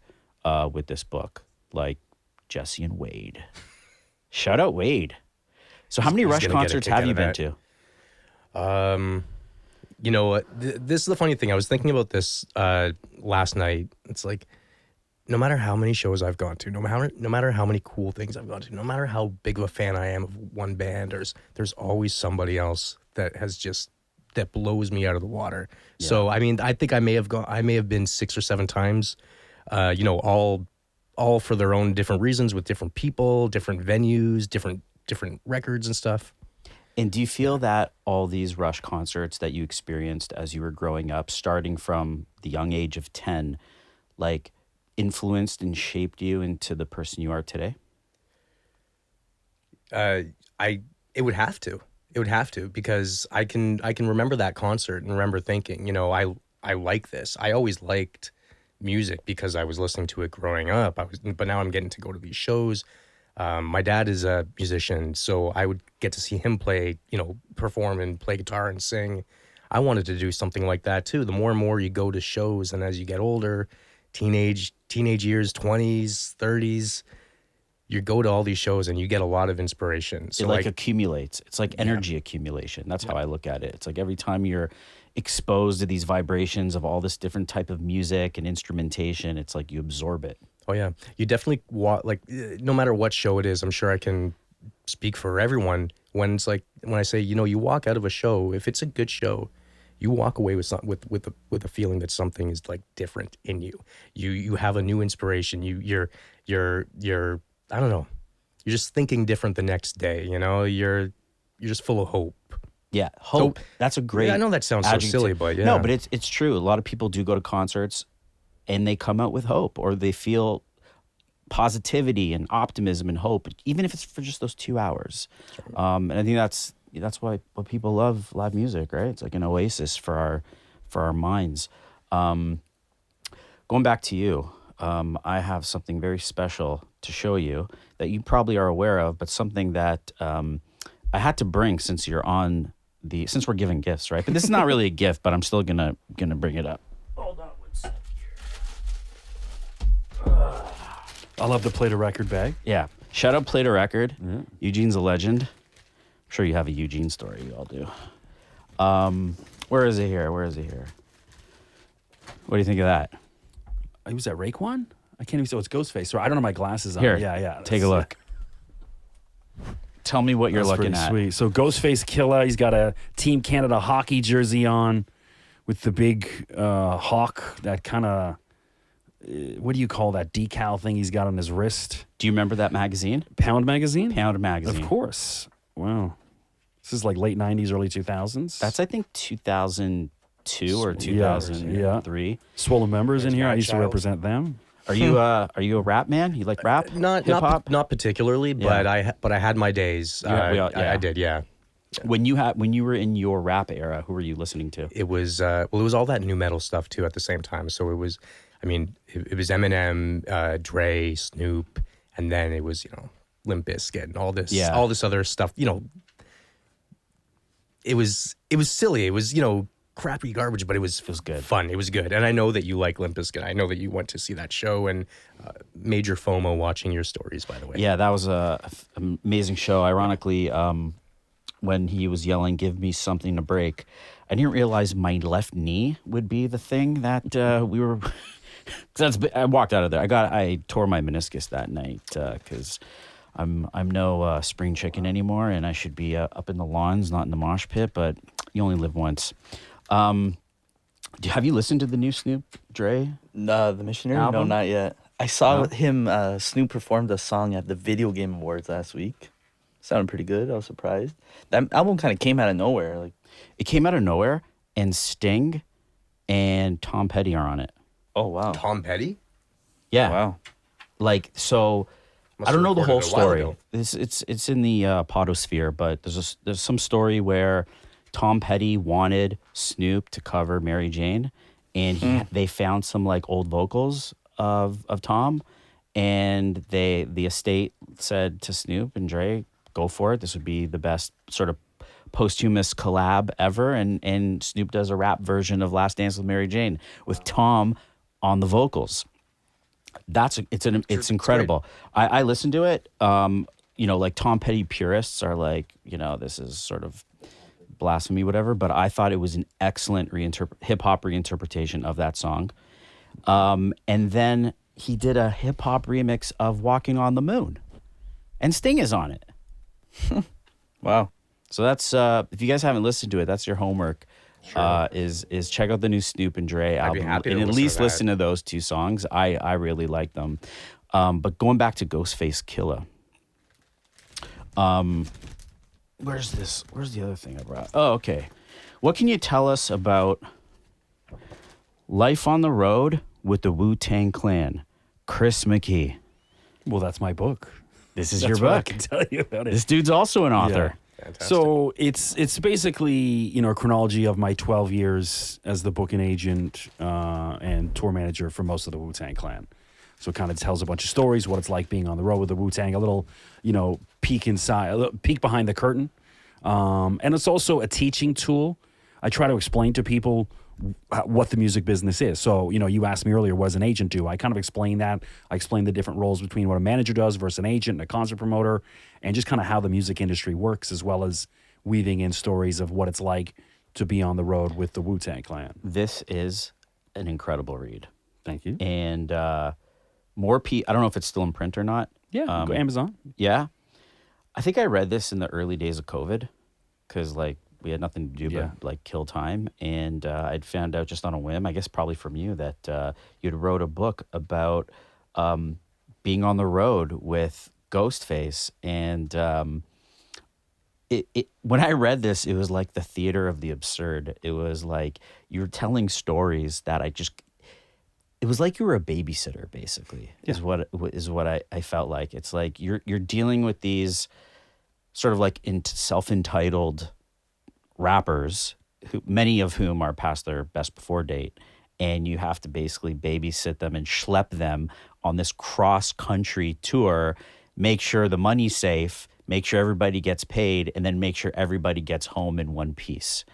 with this book. Like Jesse and Wade. Shout out Wade. So how many He's Rush gonna get a concerts kick have out you of been that. to? You know what? This is the funny thing. I was thinking about this last night. It's like, no matter how many shows I've gone to, no matter how many cool things I've gone to, no matter how big of a fan I am of one band, there's always somebody else that blows me out of the water. Yeah. So I mean, I think I may have been 6 or 7 times, all for their own different reasons, with different people, different venues, different records and stuff. And do you feel that all these Rush concerts that you experienced as you were growing up, starting from the young age of 10, like influenced and shaped you into the person you are today? It would have to. It would have to, because I can remember that concert and remember thinking, I like this. I always liked music because I was listening to it growing up. But now I'm getting to go to these shows. My dad is a musician, so I would get to see him play, perform and play guitar and sing. I wanted to do something like that too. The more and more you go to shows, and as you get older, teenage years, 20s, 30s, you go to all these shows and you get a lot of inspiration. So it accumulates. It's like energy accumulation. That's how I look at it. It's like every time you're exposed to these vibrations of all this different type of music and instrumentation, it's like you absorb it. Oh yeah, you definitely no matter what show it is, I'm sure I can speak for everyone when I say, you walk out of a show, if it's a good show, you walk away with a feeling that something is like different in you. You have a new inspiration. You're I don't know. You're just thinking different the next day. You're just full of hope. Yeah, hope. So, that's a great. I know that sounds adjective. So silly, but yeah. No, but it's true. A lot of people do go to concerts, and they come out with hope, or they feel positivity and optimism and hope, even if it's for just those 2 hours. And I think that's why people love live music, right? It's like an oasis for our minds. Going back to you, I have something very special to show you that you probably are aware of, but something that I had to bring since since we're giving gifts, right? But this is not really a gift, but I'm still gonna bring it up. Hold on one second here. I love the Play to Record bag. Yeah. Shout out Play to Record. Yeah. Eugene's a legend. I'm sure you have a Eugene story. You all do. Where is it here? What do you think of that? Was that Raekwon? I can't even say it's Ghostface. Sorry, I don't have my glasses on. Here, yeah. Take a look. Tell me what you're looking at. Sweet. So Ghostface Killa, he's got a Team Canada hockey jersey on with the big hawk, that kind of, what do you call that decal thing he's got on his wrist? Do you remember that magazine? Pound magazine? Pound magazine. Of course. Wow. This is like late 90s, early 2000s. That's, I think, 2002 or 2003. Yeah. Swollen Members in here. I used to represent them. Are you a rap man? You like rap? Not particularly, yeah. but I had my days. I did, yeah. When you were in your rap era, who were you listening to? It was it was all that new metal stuff too at the same time. So it was, it was Eminem, Dre, Snoop, and then it was Limp Bizkit and all this other stuff. It was silly. It was crappy garbage, but it was good. Fun. It was good. And I know that you like Limp Bizkit. I know that you went to see that show, and major FOMO watching your stories, by the way. Yeah, that was an amazing show. Ironically, when he was yelling, "Give me something to break," I didn't realize my left knee would be the thing that we were I walked out of there. I tore my meniscus that night because I'm no spring chicken anymore, and I should be up in the lawns, not in the mosh pit. But you only live once. Have you listened to the new Snoop Dre? The Missionary? Album? No, not yet. I saw him. Snoop performed a song at the Video Game Awards last week. Sounded pretty good. I was surprised. That album kind of came out of nowhere. Like, it came out of nowhere, and Sting and Tom Petty are on it. oh wow, Tom Petty? Yeah, wow. like so. Must I don't have know the whole recorded it a while story. ago. It's in the podosphere, but there's some story where Tom Petty wanted Snoop to cover Mary Jane, and they found some like old vocals of Tom, and the estate said to Snoop and Dre, go for it. This would be the best sort of posthumous collab ever, and Snoop does a rap version of Last Dance with Mary Jane with Tom on the vocals. It's incredible. I listened to it. Like Tom Petty purists are like, this is sort of blasphemy, whatever. But I thought it was an excellent hip hop reinterpretation of that song. And then he did a hip hop remix of "Walking on the Moon," and Sting is on it. Wow. So that's if you guys haven't listened to it, that's your homework. Sure. Is check out the new Snoop and Dre album, be happy to and at listen to least that. listen to those two songs. I really like them. But going back to Ghostface Killah, where's the other thing I brought? Oh, okay. What can you tell us about life on the road with the Wu-Tang Clan? Chris McKee. Well, that's my book. This is That's your what I book. can tell you about it. This dude's also an author. Fantastic. So it's basically a chronology of my 12 years as the booking agent and tour manager for most of the Wu-Tang Clan. So it kind of tells a bunch of stories, what it's like being on the road with the Wu-Tang, a little peek inside, a little peek behind the curtain, and it's also a teaching tool. I try to explain to people what the music business is. So, you asked me earlier, what does an agent do? I kind of explain that. I explain the different roles between what a manager does versus an agent and a concert promoter, and just kind of how the music industry works, as well as weaving in stories of what it's like to be on the road with the Wu-Tang Clan. This is an incredible read. Thank you. And I don't know if it's still in print or not. Yeah, go Amazon. Yeah. I think I read this in the early days of COVID because, we had nothing to do but, kill time. And I'd found out just on a whim, I guess probably from you, that you'd wrote a book about being on the road with Ghostface. And when I read this, it was like the theater of the absurd. It was like you're telling stories that it was like you were a babysitter, basically, is what I felt like. It's like you're dealing with these sort of like self-entitled rappers, many of whom are past their best before date, and you have to basically babysit them and schlep them on this cross-country tour, make sure the money's safe, make sure everybody gets paid, and then make sure everybody gets home in one piece.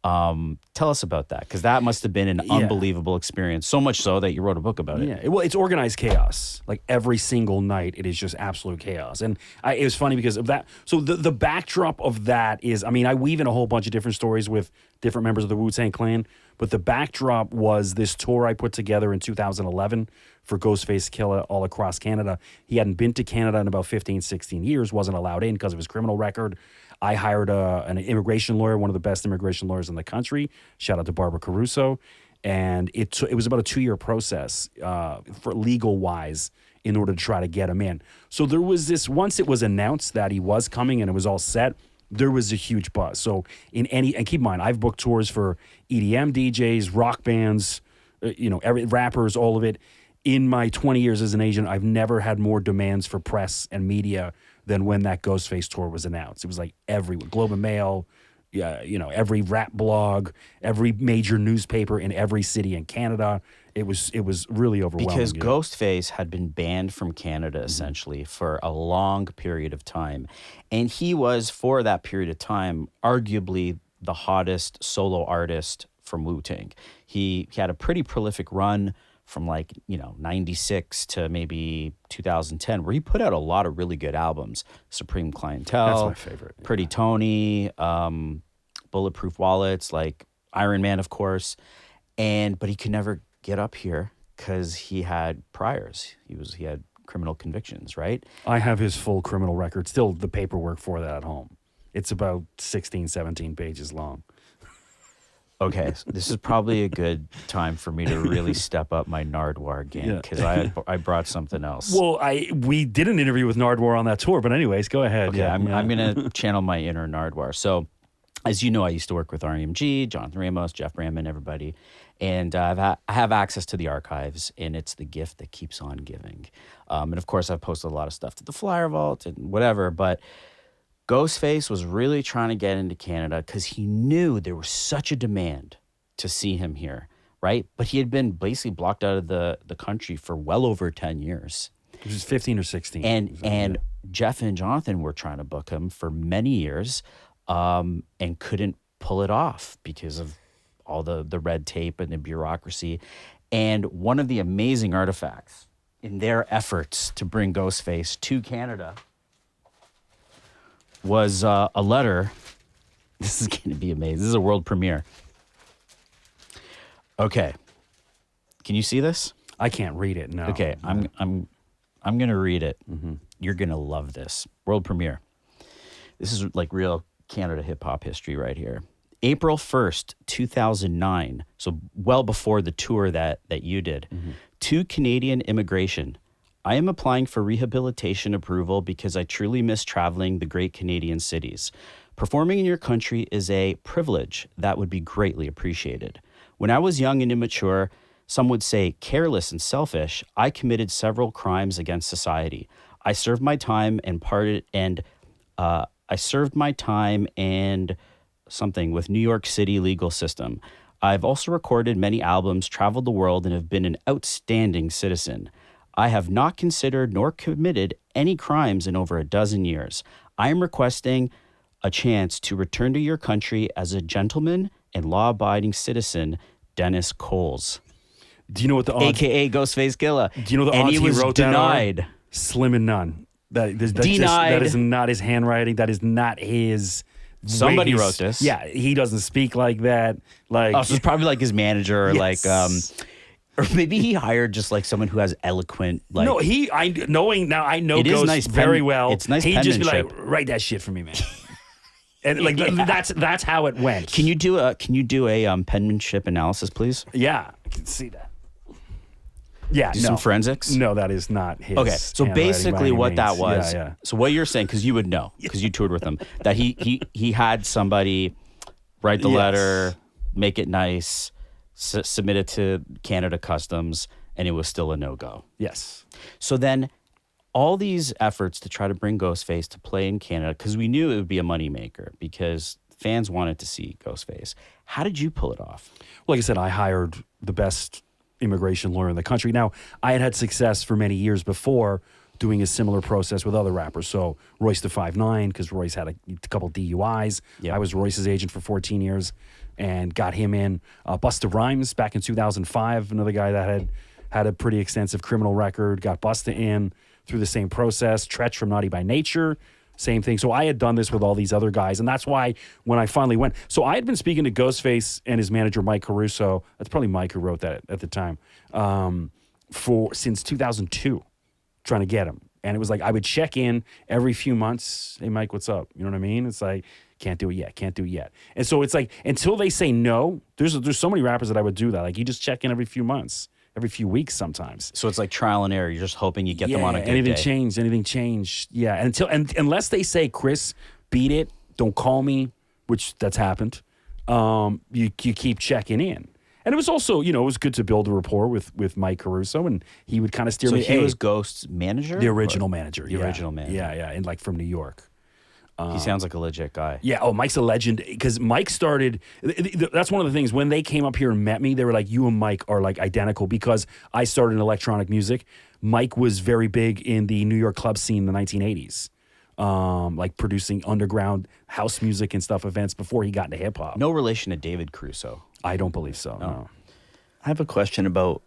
Tell us about that, because that must have been an unbelievable experience, so much so that you wrote a book about it. Yeah, well, it's organized chaos. Like every single night, it is just absolute chaos. And it was funny because of that. So the backdrop of that is, I weave in a whole bunch of different stories with different members of the Wu-Tang Clan, but the backdrop was this tour I put together in 2011 for Ghostface Killah all across Canada. He hadn't been to Canada in about 15, 16 years, wasn't allowed in because of his criminal record. I hired an immigration lawyer, one of the best immigration lawyers in the country. Shout out to Barbara Caruso. And it was about a 2-year process for legal-wise in order to try to get him in. So there was this, once it was announced that he was coming and it was all set, there was a huge buzz. So and keep in mind, I've booked tours for EDM DJs, rock bands, rappers, all of it. In my 20 years as an agent, I've never had more demands for press and media than when that Ghostface tour was announced. It was like everyone, Globe and Mail, every rap blog, every major newspaper in every city in Canada. It was really overwhelming. Because Ghostface had been banned from Canada essentially for a long period of time. And he was, for that period of time, arguably the hottest solo artist from Wu-Tang. He had a pretty prolific run from 96 to maybe 2010, where he put out a lot of really good albums. Supreme Clientele. That's my favorite. Yeah. Pretty Tony, Bulletproof Wallets, like Iron Man, of course. But he could never get up here because he had priors. He had criminal convictions, right? I have his full criminal record, still the paperwork for that at home. It's about 16, 17 pages long. Okay, so this is probably a good time for me to really step up my Nardwuar game because I brought something else. Well, we did an interview with Nardwuar on that tour, but anyways, go ahead. Okay, I'm going to channel my inner Nardwuar. So, as you know, I used to work with REMG, Jonathan Ramos, Jeff Bramman, everybody. And I have access to the archives, and it's the gift that keeps on giving. And of course, I've posted a lot of stuff to the Flyer Vault and whatever, but Ghostface was really trying to get into Canada because he knew there was such a demand to see him here, right? But he had been basically blocked out of the country for well over 10 years. It was 15 or 16. And Jeff and Jonathan were trying to book him for many years and couldn't pull it off because of all the red tape and the bureaucracy. And one of the amazing artifacts in their efforts to bring Ghostface to Canada was a letter. This is going to be amazing. This is a world premiere. Okay. Can you see this? I can't read it, no. Okay, I'm going to read it. Mm-hmm. You're going to love this. World premiere. This is like real Canada hip-hop history right here. April 1st, 2009, so well before the tour that you did, to Canadian Immigration. I am applying for rehabilitation approval because I truly miss traveling the great Canadian cities. Performing in your country is a privilege that would be greatly appreciated. When I was young and immature, some would say careless and selfish, I committed several crimes against society. I served my time and something with New York City legal system. I've also recorded many albums, traveled the world, and have been an outstanding citizen. I have not considered nor committed any crimes in over a dozen years. I am requesting a chance to return to your country as a gentleman and law-abiding citizen, Dennis Coles. Do you know what the odds... AKA Ghostface Killer. Do you know the odds he wrote denied. That are? Slim and none. That Denied. Is not his handwriting. That is not his... Somebody wrote this. Yeah, he doesn't speak like that. Like, so it's probably like his manager or yes. or maybe he hired just like someone who has eloquent, like... No, I know it is Ghost nice very well. It's nice He'd just be like, penmanship. write that shit for me, man. And like that's how it went. Can you do a penmanship analysis, please? Yeah, I can see that. Yeah, do some forensics? No, that is not his. Okay, so basically what that was, yeah. So what you're saying, because you would know, because you toured with him, that he had somebody write the letter, make it nice, submit it to Canada Customs, and it was still a no-go. Yes. So then all these efforts to try to bring Ghostface to play in Canada, because we knew it would be a moneymaker, because fans wanted to see Ghostface. How did you pull it off? Like I said, I hired the best immigration lawyer in the country. Now, I had success for many years before doing a similar process with other rappers. So Royce the 5'9", because Royce had a couple DUIs. Yep. I was Royce's agent for 14 years and got him in. Busta Rhymes back in 2005, another guy that had a pretty extensive criminal record, got Busta in through the same process. Tretch from Naughty by Nature, same thing. So I had done this with all these other guys, and that's why when I finally went... So I had been speaking to Ghostface and his manager, Mike Caruso. That's probably Mike who wrote that at the time. Since 2002, trying to get him. And it was like I would check in every few months. Hey, Mike, what's up? You know what I mean? It's like, can't do it yet. And so it's like, until they say no, there's so many rappers that I would do that. Like, you just check in every few months. Every few weeks sometimes. So it's like trial and error. You're just hoping you get them on a good anything day. Anything changed. Yeah, unless they say, Chris, beat it, don't call me, which that's happened, you keep checking in. And it was also, it was good to build a rapport with Mike Caruso, and he would kind of steer me. So he was Ghost's manager? The original manager. The original manager. Yeah, and like from New York. He sounds like a legit guy. Yeah. Oh, Mike's a legend because Mike started. That's one of the things when they came up here and met me. They were like, "You and Mike are like identical," because I started in electronic music. Mike was very big in the New York club scene in the 1980s, like producing underground house music and stuff events before he got into hip hop. No relation to David Caruso. I don't believe so. No. I have a question about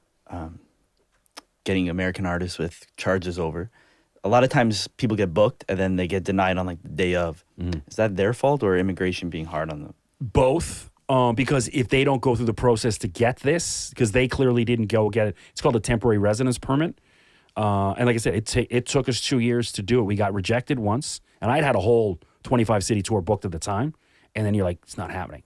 getting American artists with charges over. A lot of times people get booked and then they get denied on like the day of. Mm-hmm. Is that their fault or immigration being hard on them? Both. because if they don't go through the process to get this, because they clearly didn't go get it, it's called a temporary residence permit. And like I said, it took us 2 years to do it. We got rejected once, and I'd had a whole 25 city tour booked at the time, and then you're like, it's not happening.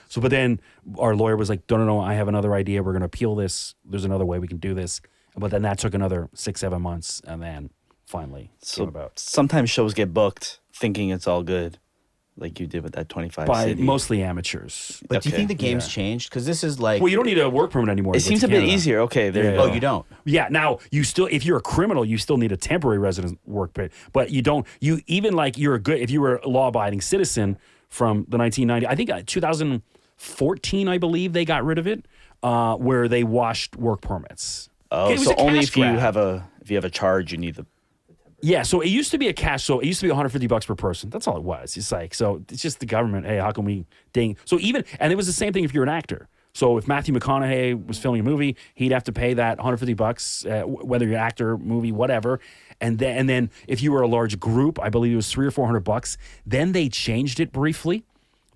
So, but then our lawyer was like, no, I have another idea. We're going to appeal this. There's another way we can do this. But then that took another 6-7 months, and then finally came about. Sometimes shows get booked thinking it's all good, like you did with that 25 By city. mostly amateurs. But do you think the game's changed? Because this is like... Well, you don't need a work permit anymore. It seems a bit easier. Okay, there you go. Oh, you don't? Yeah, now you still, if you're a criminal, you still need a temporary residence work permit. But you don't, you even like if you were a law-abiding citizen from the 1990s, I think 2014, I believe they got rid of it, where they washed work permits. Oh, it was so a only cash if you grab. have a charge, you need the... Yeah, so it used to be a cash. So it used to be $150 per person. That's all it was. It's like, so it's just the government. Hey, how can we ding? So even, and it was the same thing if you're an actor. So if Matthew McConaughey was filming a movie, he'd have to pay that $150, whether you're an actor, movie, whatever. And then if you were a large group, I believe it was $300 or $400. Then they changed it briefly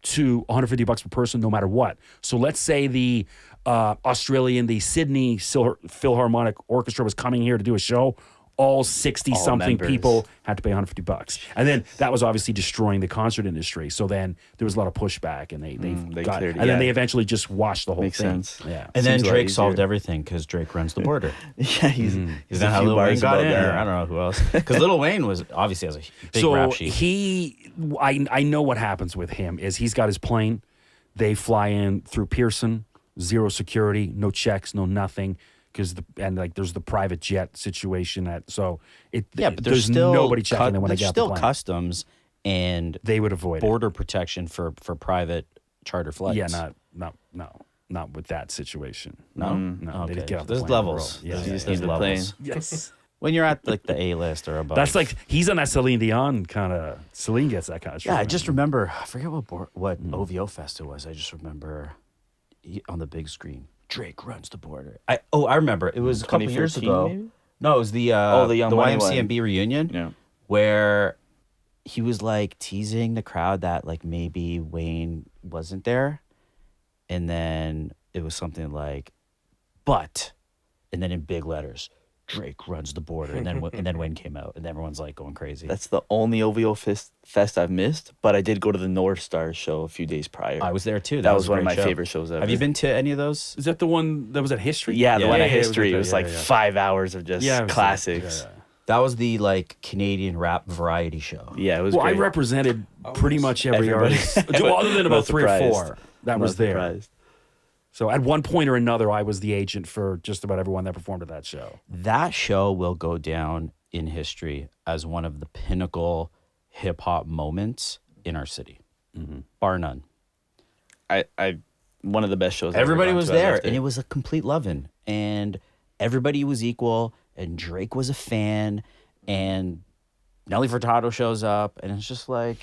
to $150 per person, no matter what. So let's say the the Sydney Philharmonic Orchestra was coming here to do a show. All 60-something people had to pay $150. And then that was obviously destroying the concert industry. So then there was a lot of pushback, and they got it. And then they eventually just washed the whole Makes thing. sense. Yeah. And then Seems a lot Drake easier. solved everything because Drake runs the border. Yeah, he's Is that how Lil Wayne got in? Or I don't know who else. Because Lil Wayne was obviously has a big rap sheet. I know what happens with him is he's got his plane. They fly in through Pearson, zero security, no checks, no nothing. Because there's the private jet situation but there's still nobody checking them when they there's get the still plane. customs and They would avoid border protection for private charter flights. Yeah, not with that situation. No? No, Okay. they didn't get off the There's plane on the levels. road. Yeah, There's yeah, just yeah. these levels. Yes. When you're at like the A list or above. That's like he's on that Celine Dion kind of. Celine gets that kind of. Yeah, I treatment. just remember. I forget what OVOfest it was. I just remember on the big screen. Drake runs the border. I remember. It was a couple years 2014 ago. maybe? No, it was the Young Money one. YMCMB reunion. Yeah. Where he was like teasing the crowd that like maybe Wayne wasn't there, and then it was something like, but, and then in big letters, Drake runs the border, and then Wayne came out, and everyone's like going crazy. That's the only OVOfest I've missed, but I did go to the North Star show a few days prior. I was there too. That was a one of great my show. favorite shows ever. Have you been to any of those? Is that the one that was at History? Yeah, the one at it was History. at It was the- like yeah, yeah. 5 hours of just Yeah, it was classics. yeah. That was the like Canadian rap variety show. Yeah, it was Well, great. I represented pretty much every Everybody. artist, other than about Not 3 or surprised. 4 that Not was there. surprised. So at one point or another, I was the agent for just about everyone that performed at that show. That show will go down in history as one of the pinnacle hip hop moments in our city, bar none. I one of the best shows. I've ever Everybody gone was to. I there, loved and it was a complete lovin', and everybody was equal, and Drake was a fan, and Nelly Furtado shows up, and it's just like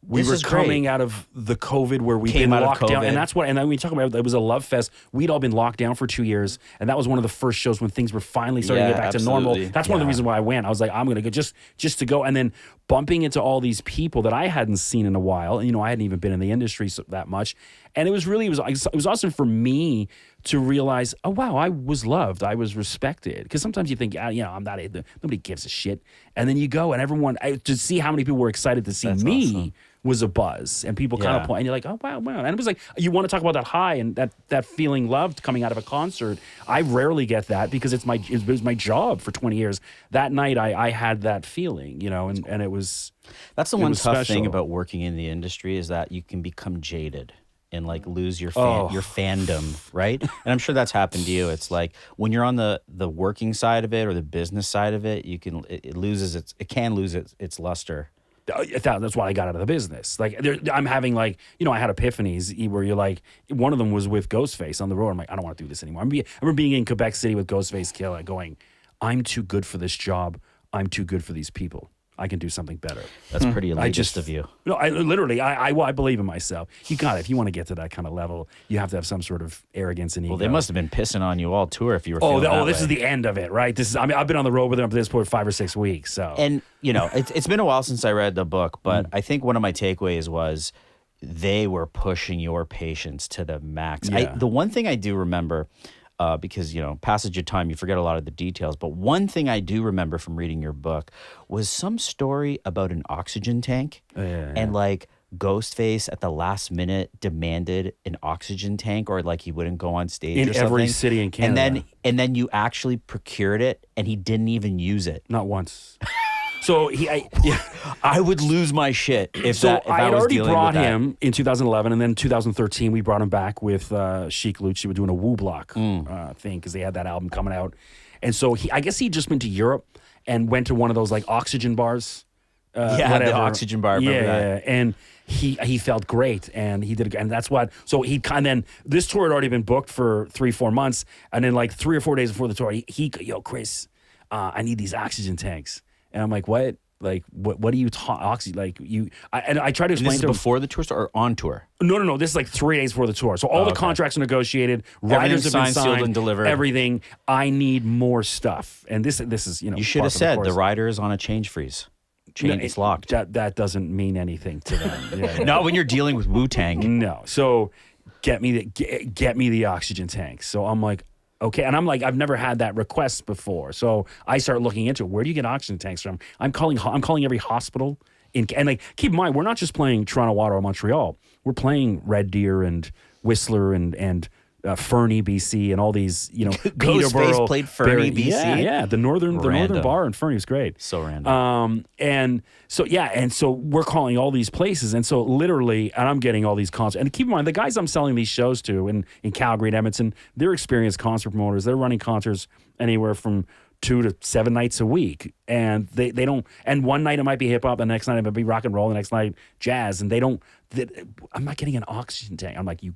We this were is coming great. out of the COVID where we've Came been out of locked down. COVID. And that's what, and then we talk about it was a love fest. We'd all been locked down for 2 years. And that was one of the first shows when things were finally starting to Yeah, get back to normal. absolutely. That's one of the reasons why I went. I was like, I'm going to go just to go. And then bumping into all these people that I hadn't seen in a while. And, I hadn't even been in the industry that much. And it was awesome for me to realize, oh, wow, I was loved. I was respected. Because sometimes you think, I'm not, nobody gives a shit. And then you go and everyone, to see how many people were excited to see me. Awesome. Was a buzz, and people kind of point, and you're like, oh wow, and it was like you want to talk about that high and that feeling loved coming out of a concert. I rarely get that because it was my job for 20 years. That night, I had that feeling, and it was. That's the one was tough special. thing about working in the industry is that you can become jaded and like lose your your fandom, right? And I'm sure that's happened to you. It's like when you're on the working side of it or the business side of it, it can lose its luster. That's why I got out of the business. Like I'm having I had epiphanies where you're like, one of them was with Ghostface on the road. I'm like, I don't want to do this anymore. I remember being in Quebec City with Ghostface Killer going, I'm too good for this job. I'm too good for these people. I can do something better. That's pretty elitist of you. No, I believe in myself. You got it. If you want to get to that kind of level, you have to have some sort of arrogance and ego. Well, they must have been pissing on you all tour if you were. This is the end of it, right? I've been on the road with them up to this point for 5 or 6 weeks. So, And it's been a while since I read the book, but I think one of my takeaways was they were pushing your patience to the max. Yeah. The one thing I do remember, because, passage of time, you forget a lot of the details. But one thing I do remember from reading your book was some story about an oxygen tank. And like Ghostface at the last minute demanded an oxygen tank, or like he wouldn't go on stage In or something. every city in Canada. And then you actually procured it and he didn't even use it. Not once. So I would lose my shit if so that. If I had was already dealing brought with that. him in 2011, and then in 2013 we brought him back with Chic Luch. He was doing a Woo Block thing because they had that album coming out, and so I guess he'd just been to Europe and went to one of those like oxygen bars. The oxygen bar. Remember that? And he felt great, and he did, and that's what. So he then this tour had already been booked for 3-4 months, and then like 3 or 4 days before the tour, yo Chris, I need these oxygen tanks. And I'm like, what? Like, what do you like you? And I try to explain This is to him. before the tour or on tour? No. This is like 3 days before the tour. So all the contracts are negotiated. Riders have been signed, sealed, and delivered. Everything. I need more stuff. And this is You should have said the rider is on a change freeze. It's locked. That doesn't mean anything to them. Yeah. Not when you're dealing with Wu-Tang. No. So get me the oxygen tanks. So I'm like, okay, and I'm like, I've never had that request before, so I start looking into it. Where do you get oxygen tanks from? I'm calling every hospital and like, keep in mind, we're not just playing Toronto, Ottawa, or Montreal. We're playing Red Deer and Whistler and Fernie, BC, and all these, Ghostface played Fernie, BC. Yeah, the northern bar in Fernie was great. So random. And so we're calling all these places, and so literally, and I'm getting all these concerts. And keep in mind, the guys I'm selling these shows to in Calgary and Edmonton, they're experienced concert promoters. They're running concerts anywhere from 2 to 7 nights a week, and they don't. And one night it might be hip hop, the next night it might be rock and roll, the next night jazz, and they don't. I'm not getting an oxygen tank. I'm like, you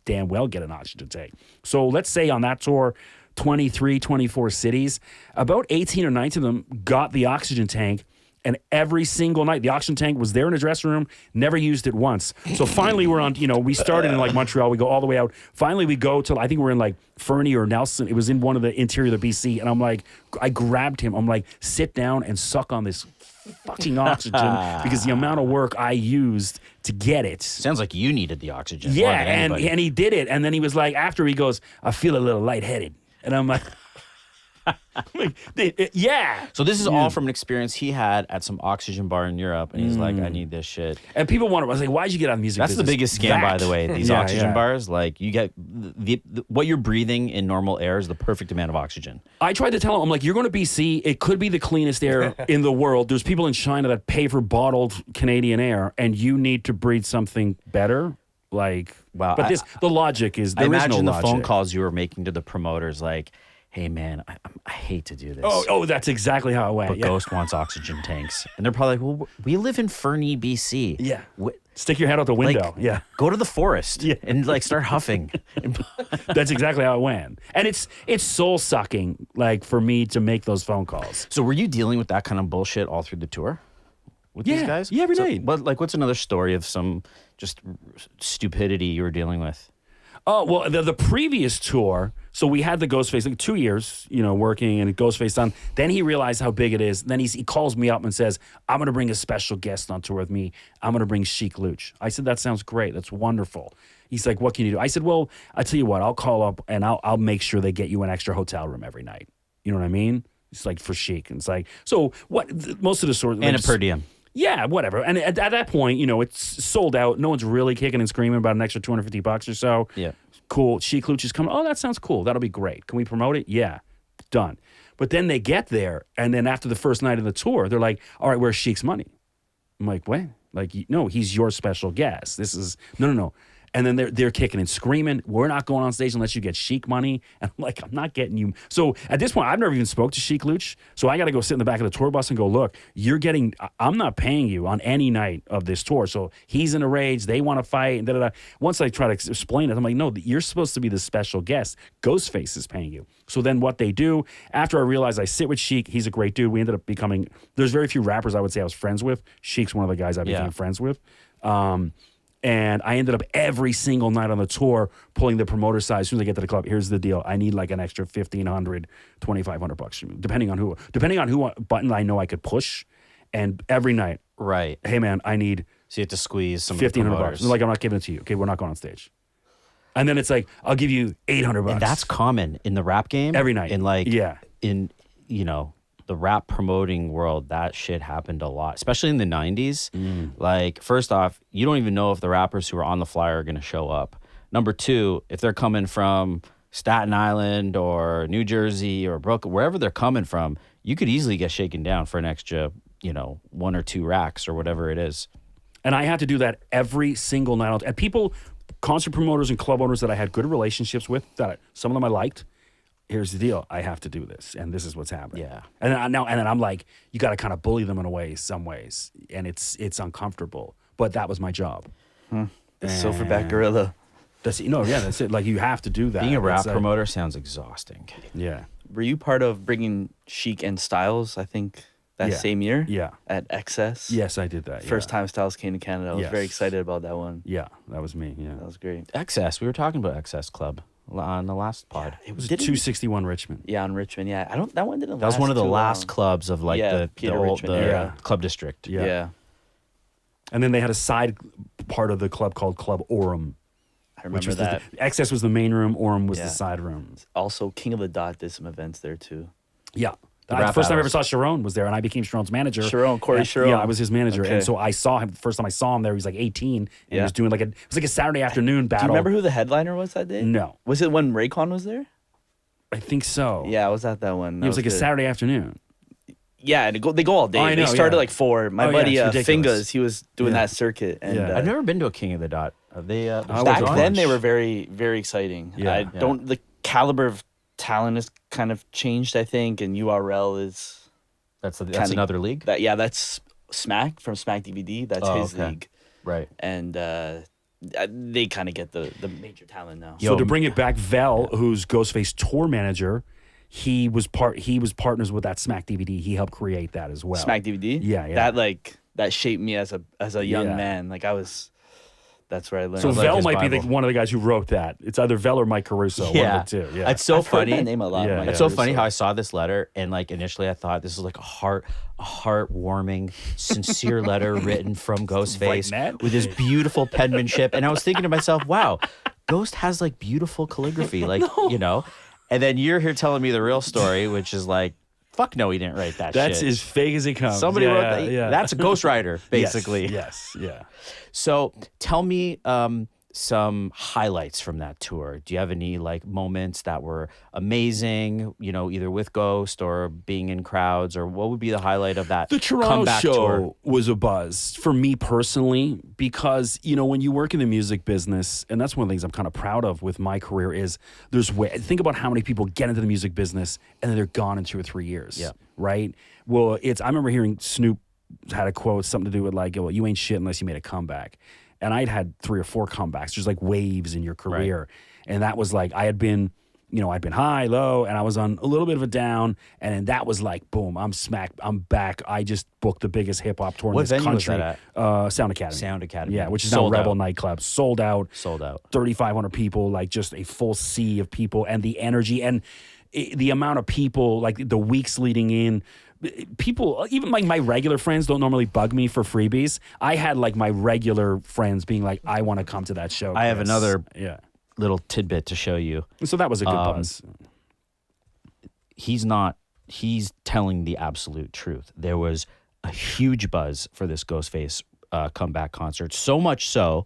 damn well get an oxygen tank. So let's say on that tour, 23, 24 cities, about 18 or 19 of them got the oxygen tank. And every single night, the oxygen tank was there in the dressing room, never used it once. So finally we're on, we started in like Montreal, we go all the way out. Finally we go to, I think we're in like Fernie or Nelson. It was in one of the interior of the BC. And I'm like, I grabbed him. I'm like, sit down and suck on this fucking oxygen because the amount of work I used to get it. Sounds like you needed the oxygen. Yeah, and he did it. And then he was like, after he goes, I feel a little lightheaded. And I'm like... yeah. So this is all from an experience he had at some oxygen bar in Europe, and he's like, "I need this shit." And people wonder, I was like, "Why'd you get out of the music That's business?" the biggest scam, by the way. These oxygen yeah. bars, like you get what you're breathing in normal air is the perfect amount of oxygen. I tried to tell him, I'm like, "You're going to BC. It could be the cleanest air in the world. There's people in China that pay for bottled Canadian air, and you need to breathe something better." Like, wow. But the logic is I there is imagine no the logic. phone calls you were making to the promoters, like, "Hey man, I hate to do this." Oh, that's exactly how it went. But Yeah. Ghost wants oxygen tanks, and they're probably like, "Well, we live in Fernie, BC. Yeah. Stick your head out the window. Yeah. Go to the forest and like start huffing." That's exactly how it went. And it's soul sucking, like, for me to make those phone calls. So were you dealing with that kind of bullshit all through the tour with these guys? Yeah, every night. What's another story of some just stupidity you were dealing with? Oh, well, the previous tour, so we had the Ghostface, like 2 years, working and Ghostface done. Then he realized how big it is. Then he calls me up and says, "I'm going to bring a special guest on tour with me. I'm going to bring Chic Luch." I said, "That sounds great. That's wonderful." He's like, "What can you do?" I said, "Well, I tell you what, I'll call up and I'll make sure they get you an extra hotel room every night." You know what I mean? It's like for Chic. And it's like, so what, most of the sort And a per diem. Yeah, whatever. And at that point, it's sold out. No one's really kicking and screaming about an extra $250 or so. Yeah. Cool. Chic Luch is coming. Oh, that sounds cool. That'll be great. Can we promote it? Yeah. Done. But then they get there, and then after the first night of the tour, they're like, "All right, where's Chic's money?" I'm like, "What?" Like, no, he's your special guest. This is, no. And then they're kicking and screaming, "We're not going on stage unless you get Chic money." And I'm like, "I'm not getting you." So at this point, I've never even spoke to Chic Luch. So I got to go sit in the back of the tour bus and go, "Look, I'm not paying you on any night of this tour." So he's in a rage. They want to fight. And da-da-da. Once I try to explain it, I'm like, "No, you're supposed to be the special guest. Ghostface is paying you." So then what they do, after I realized I sit with Chic, he's a great dude. We ended up becoming, there's very few rappers I would say I was friends with. Chic's one of the guys I became friends with. And I ended up every single night on the tour pulling the promoter side. As soon as I get to the club, here's the deal. I need like an extra $1,500, $2,500 from you, depending on who button I know I could push. And every night, right? Hey man, I need So you have to squeeze some $1,500. Like, I'm not giving it to you. Okay, we're not going on stage. And then it's like, I'll give you $800. And that's common in the rap game. Every night. In like, yeah. in, you know, the rap promoting world, that shit happened a lot, especially in the 90s. Like, first off, you don't even know if the rappers who are on the flyer are going to show up. Number two, if they're coming from Staten Island or New Jersey or Brooklyn, wherever they're coming from, you could easily get shaken down for an extra, you know, 1 or 2 racks or whatever it is. And I had to do that every single night. And people, concert promoters and club owners that I had good relationships with, some of them I liked. Here's the deal: I have to do this, and this is what's happening. Yeah. And then I'm like, you got to kind of bully them in a way, some ways, and it's uncomfortable. But that was my job. The Silverback Gorilla. That's that's it. Like, you have to do that. Being a rap promoter sounds exhausting. Yeah. Were you part of bringing Chic and Styles, I think, that same year? Yeah. At Excess? Yes, I did that. First time Styles came to Canada. I was very excited about that one. Yeah, that was me. Yeah. That was great. Excess. We were talking about Excess Club on the last pod. It was 261 Richmond. Yeah, on Richmond. Yeah, that one didn't. That was one of the last long. clubs of like the Peter old Richmond era. club district. Yeah. And then they had a side part of the club called Club Orem. I remember that. Excess was the main room, Orem was the side room. Also, King of the Dot did some events there too. Yeah. The rap first time I ever battles. saw Sharon was there, and I became Sharon's manager. Corey Sharon. Yeah, I was his manager. Okay. And so I saw him, the first time I saw him there, he was like 18, and he was doing it was like a Saturday afternoon battle. Do you remember who the headliner was that day? No. Was it when Raycon was there? I think so. Yeah, I was at that one. It was like a Saturday afternoon. Yeah, and they go all day. Oh, I know, they started yeah. like 4. My Oh, yeah, buddy it's ridiculous. Fingas, he was doing that circuit. And Yeah. I've never been to a King of the Dot. Are they back on. then they were very, very exciting. Yeah. The caliber of talent has kind of changed, I think, and URL is That's another league. that's Smack from Smack DVD. That's his league. Right. And they kind of get the major talent now. So to bring it back, Vel, who's Ghostface tour manager, he was partners with that Smack DVD. He helped create that as well. Smack DVD. Yeah. That shaped me as a young man. Like that's where I learned. So like Vel his might be Bible. one of the guys who wrote that. It's either Vel or Mike Caruso. Yeah. One of the two. Yeah. It's so I've heard funny. that name a lot. Yeah, Mike It's so Caruso. funny how I saw this letter, and like initially I thought this was like a heartwarming, sincere letter written from Ghostface Ned? with his beautiful penmanship, and I was thinking to myself, wow, Ghost has like beautiful calligraphy, like you know. And then you're here telling me the real story, which is like, fuck no, he didn't write that. That's shit. as fake as it comes. Somebody Yeah, wrote yeah, that. yeah. That's a ghostwriter, basically. Yes. Yeah. So tell me some highlights from that tour. Do you have any like moments that were amazing, you know, either with Ghost or being in crowds, or what would be the highlight of that The Toronto comeback show tour? was a buzz for me personally because, you know, when you work in the music business, and that's one of the things I'm kind of proud of with my career is think about how many people get into the music business and then they're gone in 2 or 3 years. Yeah. Right? Well, I remember hearing Snoop had a quote, something to do with like, well, you ain't shit unless you made a comeback. And I'd had 3 or 4 comebacks. There's like waves in your career. Right. And that was like, I'd been high, low, and I was on a little bit of a down. And then that was like, boom, I'm back. I just booked the biggest hip hop tour in this venue country. was that Sound Academy. Sound Academy. Yeah, which is Sold now Rebel out. Nightclub. Sold out. 3,500 people, like just a full sea of people, and the energy and the amount of people, like the weeks leading in. People, even like my regular friends don't normally bug me for freebies. I had like my regular friends being like, I want to come to that show. I have Chris. another little tidbit to show you. So that was a good buzz. He's telling the absolute truth. There was a huge buzz for this Ghostface comeback concert, so much so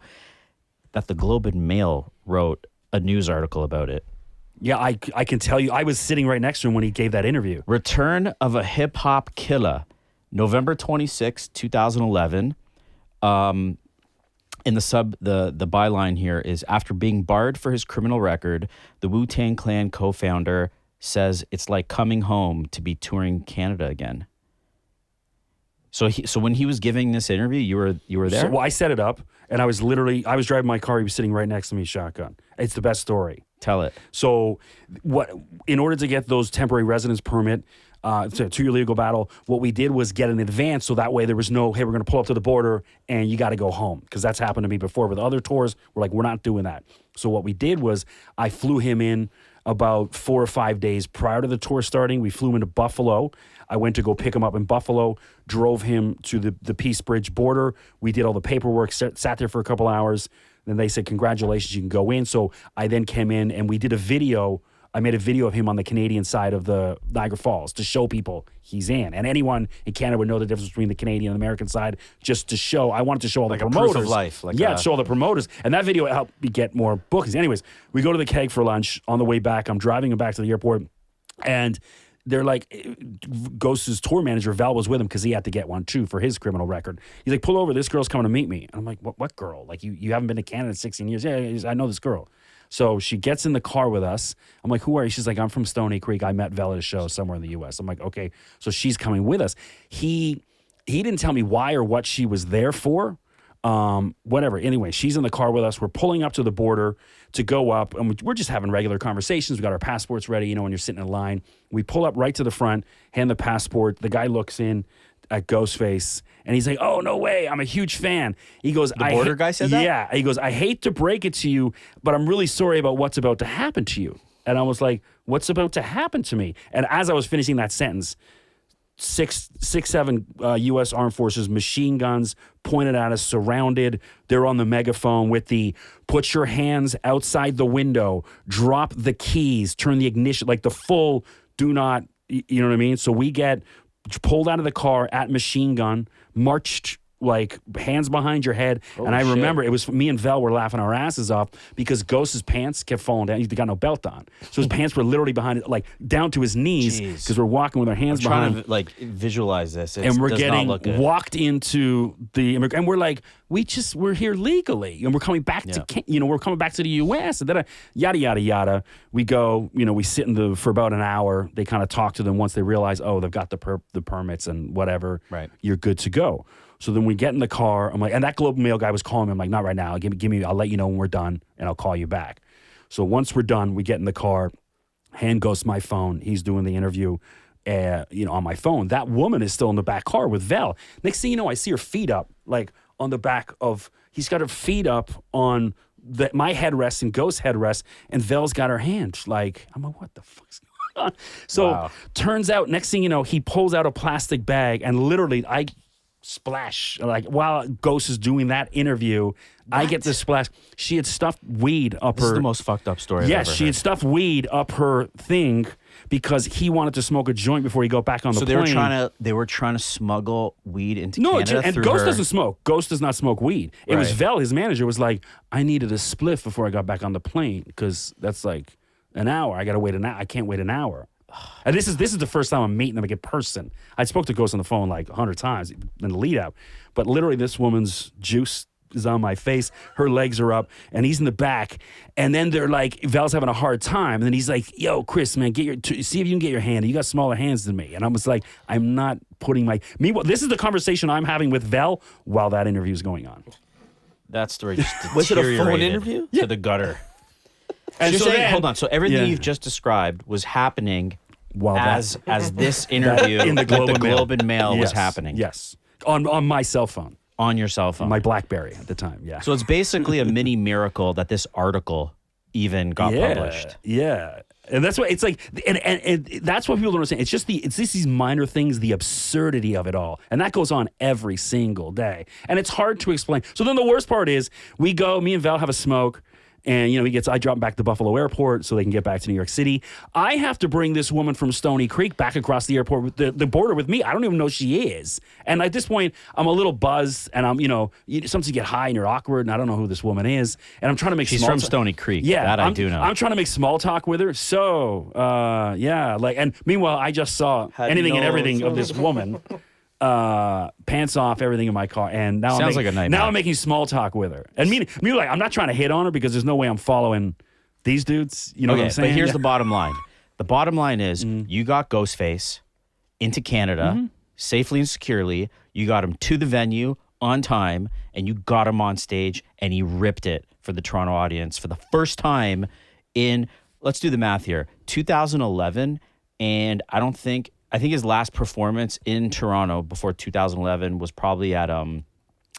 that the Globe and Mail wrote a news article about it. Yeah, I can tell you, I was sitting right next to him when he gave that interview. Return of a hip hop killer, November 26, 2011. In the byline here is, after being barred for his criminal record, the Wu-Tang Clan co-founder says it's like coming home to be touring Canada again. So when he was giving this interview, you were there? Well, I set it up, and I was driving my car. He was sitting right next to me, shotgun. It's the best story. Tell it. So in order to get those temporary residence permit, It's a 2-year legal battle. What we did was get an advance, so that way there was no, hey, we're going to pull up to the border and you got to go home, because that's happened to me before with other tours. We're like, we're not doing that. So what we did was I flew him in about 4 or 5 days prior to the tour starting. We flew him into Buffalo. I went to go pick him up in Buffalo, drove him to the Peace Bridge border. We did all the paperwork, sat there for a couple hours. Then they said, congratulations, you can go in. So I then came in and we did a video. I made a video of him on the Canadian side of the Niagara Falls to show people he's in. And anyone in Canada would know the difference between the Canadian and American side, just to show. I wanted to show all the promoters. Proof of life. Show all the promoters. And that video helped me get more bookings. Anyways, we go to the Keg for lunch. On the way back, I'm driving him back to the airport. And they're like, Ghost's tour manager, Val, was with him because he had to get one too for his criminal record. He's like, pull over, this girl's coming to meet me. And I'm like, what girl? Like, you haven't been to Canada in 16 years? Yeah, I know this girl. So she gets in the car with us. I'm like, who are you? She's like, I'm from Stony Creek. I met Val at a show somewhere in the U.S. I'm like, okay. So she's coming with us. He didn't tell me why or what she was there for. Whatever. Anyway, she's in the car with us. We're pulling up to the border to go up, and we're just having regular conversations. We got our passports ready. You know, when you're sitting in line, we pull up right to the front, hand the passport. The guy looks in at Ghostface, and he's like, "Oh, no way! I'm a huge fan." He goes, "The border guy said that?" Yeah. He goes, "I hate to break it to you, but I'm really sorry about what's about to happen to you." And I was like, "What's about to happen to me?" And as I was finishing that sentence, seven U.S. Armed Forces machine guns pointed at us, surrounded. They're on the megaphone with the "put your hands outside the window, drop the keys, turn the ignition," like the full do not, you know what I mean? So we get pulled out of the car at machine gun, marched like hands behind your head. Oh, and I shit. remember it was me and Val were laughing our asses off because Ghost's pants kept falling down. He got no belt on. So his pants were literally behind it, like down to his knees, because we're walking with our hands behind. Trying to like visualize this. And we're does getting not look good. walked into the and we're like, we're here legally, and we're coming back to we're coming back to the U.S. and then yada yada yada. We go, we sit for about an hour. They kind of talk to them once they realize, oh, they've got the permits and whatever. Right. You're good to go. So then we get in the car. I'm like, and that Globe and Mail guy was calling me. I'm like, not right now. Give me. I'll let you know when we're done, and I'll call you back. So once we're done, we get in the car. Hand goes my phone. He's doing the interview, on my phone. That woman is still in the back car with Val. Next thing you know, I see her feet up, like on the back of. He's got her feet up on my headrest and Ghost's headrest, and Val's got her hand. Like, I'm like, what the fuck's going on? So turns out, next thing you know, he pulls out a plastic bag, and literally, I splash. Like, while Ghost is doing that interview, I get the splash. She had stuffed weed up This her. is the most fucked up story. Yes, I've ever she had heard. stuffed weed up her thing because he wanted to smoke a joint before he got back on the So plane. they were trying to smuggle weed into No, Canada and through Ghost her. doesn't smoke. Ghost does not smoke weed. It was Right. Vel, his manager, was like, I needed a spliff before I got back on the plane because that's like an hour. I got to wait an hour. I can't wait an hour. And this is the first time I'm meeting them in person. I spoke to Ghost on the phone like 100 times in the lead up. But literally this woman's juice is on my face. Her legs are up and he's in the back. And then they're like, Val's having a hard time. And then he's like, yo, Chris, man, see if you can get your hand. You got smaller hands than me. And I was like, I'm not putting meanwhile, this is the conversation I'm having with Val while that interview is going on. That story just Was it a phone deteriorated interview? to the gutter. And So so you're saying, then- hold on. So everything Yeah. you've just described was happening While as this interview in the with Globe the and Mail. Globe and Mail was Yes, happening Yes. On my cell phone. on your cell phone. My BlackBerry at the time, yeah. So it's basically a mini miracle that this article even got published. Yeah. And that's what it's like, and that's what people don't understand. It's just these minor things, the absurdity of it all. And that goes on every single day. And it's hard to explain. So then the worst part is me and Val have a smoke. And, I drop him back to Buffalo Airport so they can get back to New York City. I have to bring this woman from Stony Creek back across the airport, with the border with me. I don't even know who she is. And at this point, I'm a little buzzed and I'm, sometimes you get high and you're awkward and I don't know who this woman is. And I'm trying to make She's small from talk. Stony Creek. Yeah. That I do know. I'm trying to make small talk with her. So, and meanwhile, I just saw How do you anything and know everything so? of this woman. Pants off, everything in my car, and now Sounds like a nightmare. Now I'm making small talk with her, and me like I'm not trying to hit on her because there's no way I'm following these dudes. You know what I'm saying? But here's Yeah. the bottom line. The bottom line is you got Ghostface into Canada safely and securely. You got him to the venue on time, and you got him on stage, and he ripped it for the Toronto audience for the first time in, let's do the math here, 2011, and I don't think I think his last performance in Toronto before 2011 was probably at it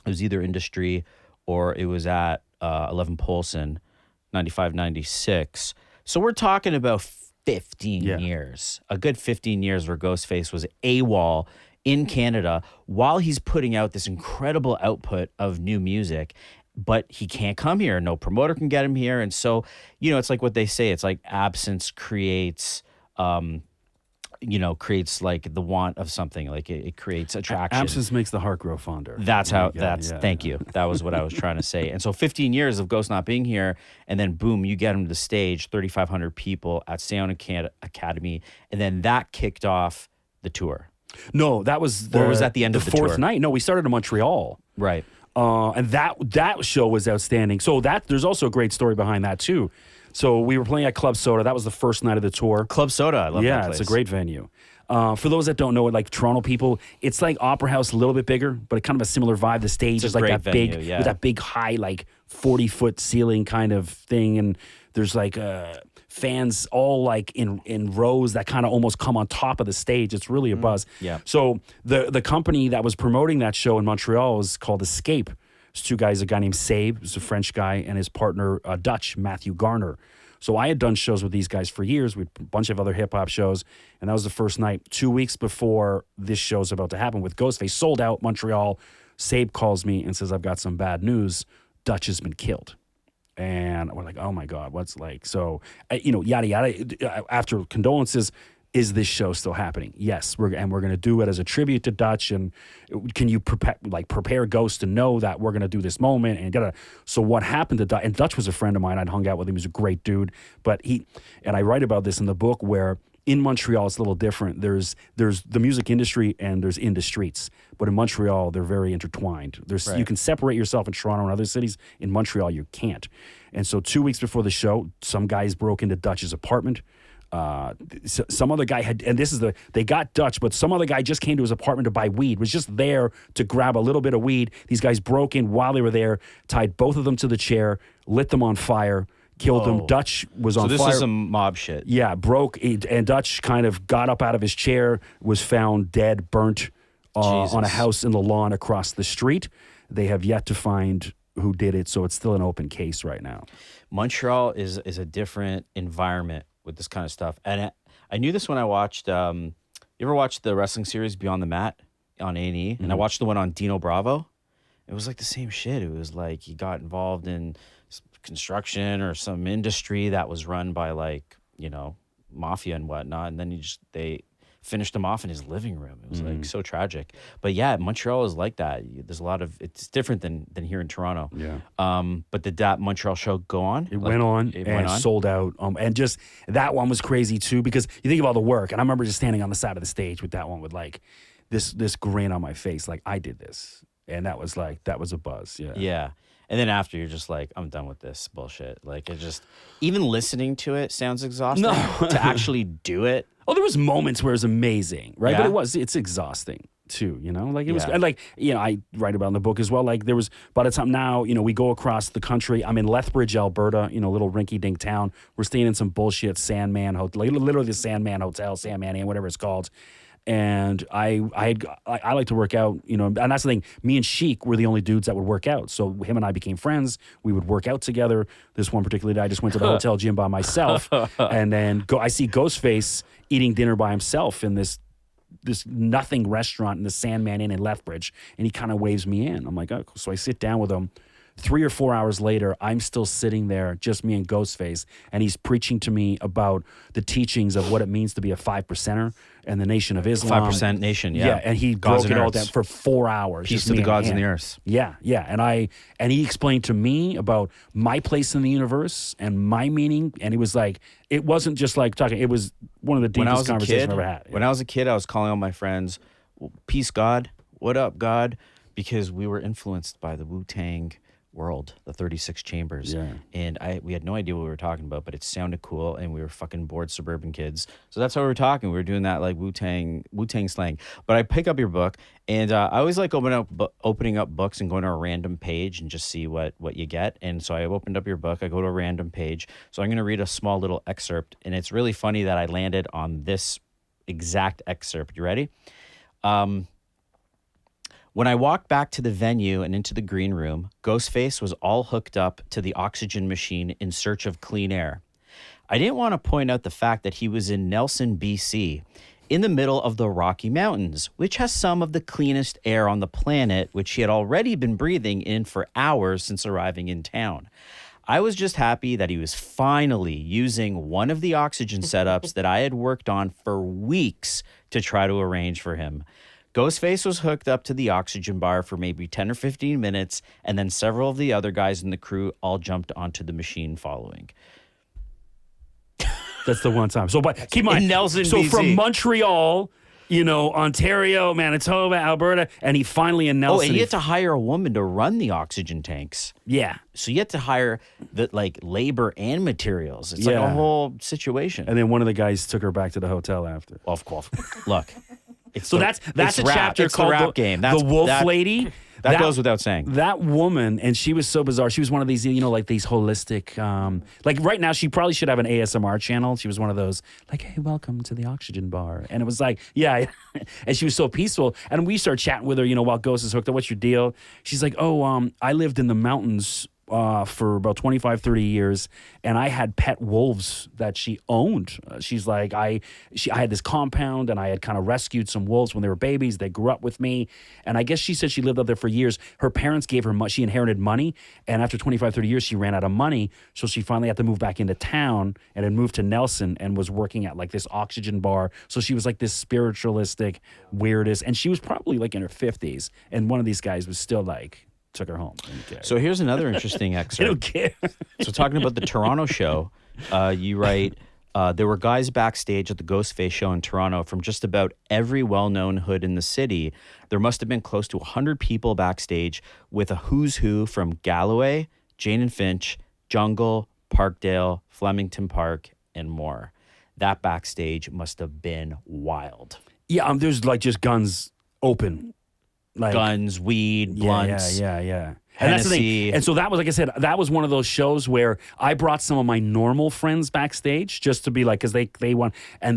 was either Industry or it was at 11 Polson, 95, 96. So we're talking about 15 years, a good 15 years where Ghostface was AWOL in Canada while he's putting out this incredible output of new music. But he can't come here. No promoter can get him here. And so, it's like what they say. It's like absence creates, creates like the want of something. Like it creates attraction. Absence makes the heart grow fonder. That's how, thank you. That was what I was trying to say. And so 15 years of Ghost not being here, and then boom, you get him to the stage, 3,500 people at Sound Academy. And then that kicked off the tour. No, that was or was that the end of the fourth tour? night? No, we started in Montreal. Right. And that show was outstanding. So there's also a great story behind that too. So we were playing at Club Soda. That was the first night of the tour. Club Soda, I love that place. Yeah, it's a great venue. For those that don't know it, like Toronto people, it's like Opera House, a little bit bigger, but kind of a similar vibe. The stage is like that venue, big, with that big high, like 40-foot ceiling kind of thing, and there's like fans all like in rows that kind of almost come on top of the stage. It's really a buzz. Yeah. So the company that was promoting that show in Montreal was called Escape. There's two guys, a guy named Sabe, who's a French guy, and his partner, Dutch, Matthew Garner. So I had done shows with these guys for years. We had a bunch of other hip-hop shows, and that was the first night. 2 weeks before this show's about to happen with Ghostface, sold out Montreal. Sabe calls me and says, I've got some bad news. Dutch has been killed. And we're like, oh my God, what's like? So, yada, yada. After condolences, is this show still happening? Yes, we're going to do it as a tribute to Dutch. And can you prepare Ghost to know that we're going to do this moment? And so what happened to Dutch? And Dutch was a friend of mine. I'd hung out with him. He was a great dude. But and I write about this in the book where in Montreal it's a little different. There's the music industry and there's in the streets. But in Montreal they're very intertwined. Right. You can separate yourself in Toronto and other cities. In Montreal you can't. And so 2 weeks before the show, some guys broke into Dutch's apartment. Some other guy they got Dutch, but some other guy just came to his apartment to buy weed, was just there to grab a little bit of weed. These guys broke in while they were there, tied both of them to the chair, lit them on fire, killed them. Dutch was on fire. So this is some mob shit. Yeah, and Dutch kind of got up out of his chair, was found dead, burnt on a house in the lawn across the street. They have yet to find who did it, so it's still an open case right now. Montreal is a different environment with this kind of stuff. And I knew this when I watched, you ever watched the wrestling series Beyond the Mat on A&E? Mm-hmm. And I watched the one on Dino Bravo. It was like the same shit. It was like he got involved in construction or some industry that was run by mafia and whatnot. And then they finished him off in his living room. It was like so tragic. But yeah, Montreal is like that. There's a lot of, it's different than here in Toronto. Yeah. But did that Montreal show go on? It went on and sold out. And just that one was crazy too, because you think of all the work. And I remember just standing on the side of the stage with that one with like this grin on my face, like I did this. And that was a buzz. Yeah. Yeah. And then after you're just like, I'm done with this bullshit. Like it just, even listening to it sounds exhausting. No. To actually do it. Oh, there was moments where it was amazing, right? Yeah. But it's exhausting too, Like it was, and like, I write about in the book as well. Like there was, by the time now, we go across the country. I'm in Lethbridge, Alberta, little rinky-dink town. We're staying in some bullshit Sandman Hotel, literally the Sandman Hotel, Sandman Inn, whatever it's called. And I like to work out, and that's the thing. Me and Sheik were the only dudes that would work out. So him and I became friends. We would work out together. This one particular day, I just went to the hotel gym by myself, and then I see Ghostface eating dinner by himself in this nothing restaurant in the Sandman Inn in Lethbridge, and he kind of waves me in. I'm like, oh, so I sit down with him. 3 or 4 hours later, I'm still sitting there, just me and Ghostface, and he's preaching to me about the teachings of what it means to be a 5%er and the Nation of Islam. 5% nation, yeah. Yeah, and he broke it all down for 4 hours. Peace to the gods and the earth. Yeah, yeah. And he explained to me about my place in the universe and my meaning, and it was like, it wasn't just like talking, it was one of the deepest conversations I've ever had. When I was a kid, I was calling all my friends, peace, God, what up, God? Because we were influenced by the Wu-Tang world, the 36 Chambers. Yeah. And we had no idea what we were talking about, but it sounded cool, and we were fucking bored suburban kids. So that's how we were talking. We were doing that like Wu-Tang slang. But I pick up your book, and I always like opening up books and going to a random page and just see what you get. And so I opened up your book. I go to a random page. So I'm going to read a small little excerpt, and it's really funny that I landed on this exact excerpt. You ready? When I walked back to the venue and into the green room, Ghostface was all hooked up to the oxygen machine in search of clean air. I didn't want to point out the fact that he was in Nelson, BC, in the middle of the Rocky Mountains, which has some of the cleanest air on the planet, which he had already been breathing in for hours since arriving in town. I was just happy that he was finally using one of the oxygen setups that I had worked on for weeks to try to arrange for him. Ghostface was hooked up to the oxygen bar for maybe 10 or 15 minutes, and then several of the other guys in the crew all jumped onto the machine following. That's the one time. So, but keep in mind, In Nelson, so BC. from Montreal, Ontario, Manitoba, Alberta, and he finally in Nelson. Oh, and you had to hire a woman to run the oxygen tanks. Yeah. So you had to hire the labor and materials. It's like a whole situation. And then one of the guys took her back to the hotel after. Of course. Look. So that's it's a rap. chapter It's called the rap game. That's, the Wolf Lady. That goes without saying. That woman, and she was so bizarre. She was one of these, like these holistic, like right now she probably should have an ASMR channel. She was one of those, like, hey, welcome to the oxygen bar. And it was like, yeah. And she was so peaceful. And we started chatting with her, while Ghost is hooked up. What's your deal? She's like, I lived in the mountains for about 25, 30 years, and I had pet wolves that she owned. She's like, I had this compound, and I had kind of rescued some wolves when they were babies. They grew up with me, and I guess she said she lived up there for years. Her parents gave her money. She inherited money, and after 25, 30 years, she ran out of money, so she finally had to move back into town, and then moved to Nelson and was working at like this oxygen bar. So she was like this spiritualistic weirdest, and she was probably like in her 50s, and one of these guys was still like, took her home. So here's another interesting excerpt. I don't care. So talking about the Toronto show, you write, there were guys backstage at the Ghostface show in Toronto from just about every well-known hood in the city. There must have been close to 100 people backstage with a who's who from Galloway, Jane and Finch, Jungle, Parkdale, Flemington Park, and more. That backstage must have been wild. Yeah, there's like just guns open. Like, Guns, weed, blunts. Yeah. And that's the Hennessy. thing. And so that was, like I said, that was one of those shows where I brought some of my normal friends backstage just to be like, because they want, and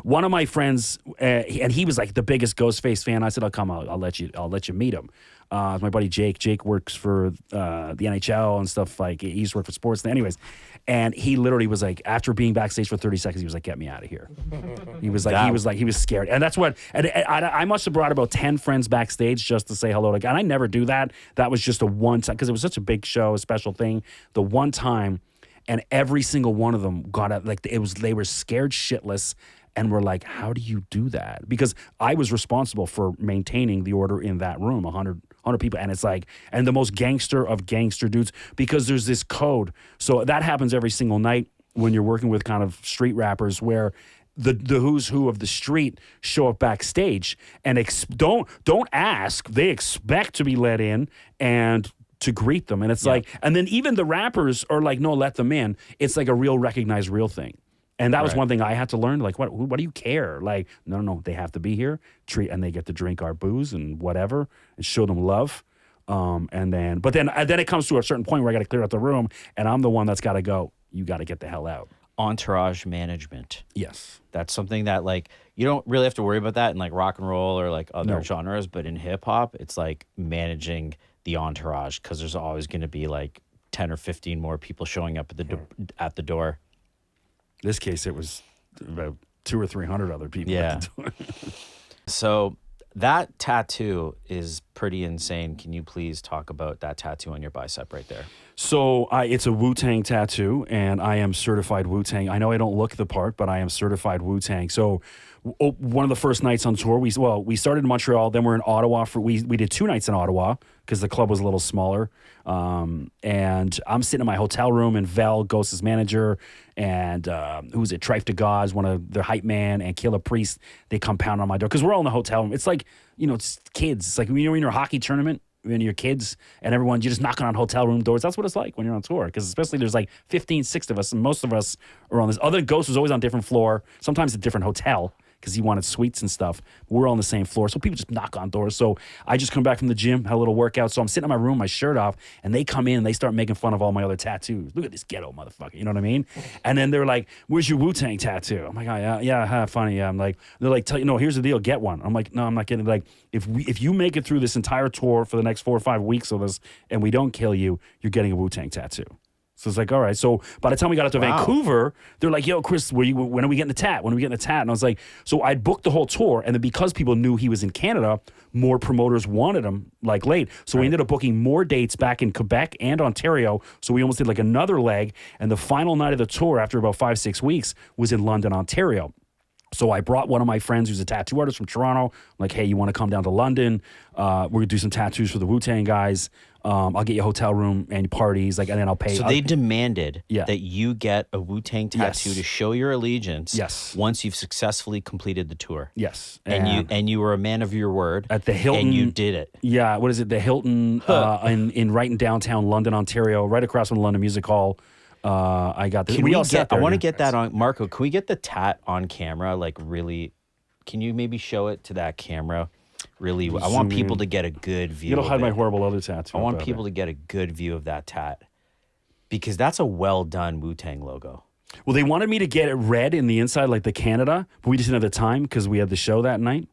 one of my friends, and he was like the biggest Ghostface fan. I said, I'll come out. I'll let you meet him. My buddy Jake. Jake works for the NHL and stuff. Like, he used to work for sports. Anyways, and he literally was like, after being backstage for 30 seconds, he was like, "Get me out of here." He was scared, and that's what. And I must have brought about 10 friends backstage just to say hello to. And I never do that. That was just a one time because it was such a big show, a special thing. The one time, and every single one of them got out. Like, they were scared shitless. And we're like, how do you do that? Because I was responsible for maintaining the order in that room, 100 people. And it's like, and the most gangster of gangster dudes, because there's this code. So that happens every single night when you're working with kind of street rappers where the who's who of the street show up backstage and don't ask. They expect to be let in and to greet them. And it's like, and then even the rappers are like, no, let them in. It's like a real recognized real thing. And that was one thing I had to learn. Like, what do you care? Like, no, they have to be here, and they get to drink our booze and whatever, and show them love. And then it comes to a certain point where I got to clear out the room, and I'm the one that's got to go. You got to get the hell out. Entourage management. Yes, that's something that like you don't really have to worry about that in like rock and roll or like other genres, but in hip hop, it's like managing the entourage because there's always going to be like 10 or 15 more people showing up at the door. This case, it was about 200 or 300 other people. Yeah. So that tattoo is pretty insane. Can you please talk about that tattoo on your bicep right there? So it's a Wu-Tang tattoo, and I am certified Wu-Tang. I know I don't look the part, but I am certified Wu-Tang. So one of the first nights on tour, we started in Montreal, then we're in Ottawa. We did 2 nights in Ottawa because the club was a little smaller. And I'm sitting in my hotel room, and Vel, Ghost's manager, and who's it? Trife to God's one of their hype man, and Killer Priest. They come pound on my door because we're all in the hotel room. It's like, it's kids. It's like when you're in your hockey tournament, when you're kids and everyone, you're just knocking on hotel room doors. That's what it's like when you're on tour. Because especially there's like 15, 6 of us, and most of us are on this. Other Ghost was always on a different floor, sometimes a different hotel. because he wanted suites and stuff. We're all on the same floor, so people just knock on doors. So I just come back from the gym, had a little workout. So I'm sitting in my room, my shirt off, and they come in and they start making fun of all my other tattoos. Look at this ghetto motherfucker, you know what I mean? And then they're like, "Where's your Wu-Tang tattoo?" I'm like, "Oh, yeah, funny." Yeah. I'm like, they're like, "No, here's the deal, get one." I'm like, "No, I'm not getting." Like, if you make it through this entire tour for the next 4 or 5 weeks of this, and we don't kill you, you're getting a Wu-Tang tattoo. So it's like, all right. So by the time we got out to Vancouver, they're like, "Yo, Chris, when are we getting the tat? When are we getting the tat?" And I was like, so I'd booked the whole tour. And then because people knew he was in Canada, more promoters wanted him like late. So we ended up booking more dates back in Quebec and Ontario. So we almost did like another leg. And the final night of the tour, after about 5-6 weeks, was in London, Ontario. So I brought one of my friends who's a tattoo artist from Toronto. I'm like, "Hey, you want to come down to London? We're going to do some tattoos for the Wu-Tang guys. I'll get you a hotel room and parties, like, and then I'll pay." So they demanded that you get a Wu-Tang tattoo to show your allegiance. Yes. Once you've successfully completed the tour. Yes. And you were a man of your word at the Hilton, and you did it. Yeah. What is it? The Hilton in right in downtown London, Ontario, right across from the London Music Hall. I got this. I want to get that on Marco. Can we get the tat on camera? Like, really? Can you maybe show it to that camera? Really, I want people to get a good view. You don't hide of my it. horrible other tattoo. I want people to get a good view of that tat because that's a well done Wu-Tang logo. Well, they wanted me to get it red in the inside, like the Canada, but we just didn't have the time because we had the show that night.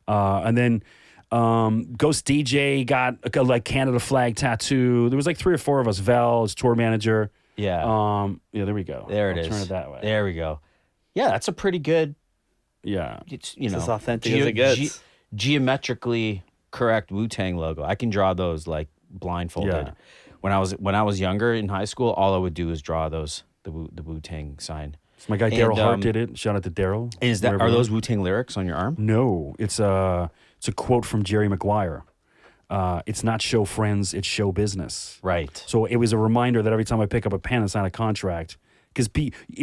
And then Ghost DJ got a like Canada flag tattoo. There was like 3 or 4 of us. Val, his tour manager. Yeah. Yeah. There we go. There it I'll is. Turn it that way. There we go. Yeah, that's a pretty good. Yeah. It's as authentic as it gets. Geometrically correct Wu-Tang logo. I can draw those like blindfolded. Yeah. When I was younger in high school, all I would do is draw those the Wu-Tang sign. So my guy Daryl Hart did it. Shout out to Daryl. Are those Wu-Tang lyrics on your arm? No, it's a quote from Jerry Maguire. It's not show friends, it's show business. Right. So it was a reminder that every time I pick up a pen and sign a contract, because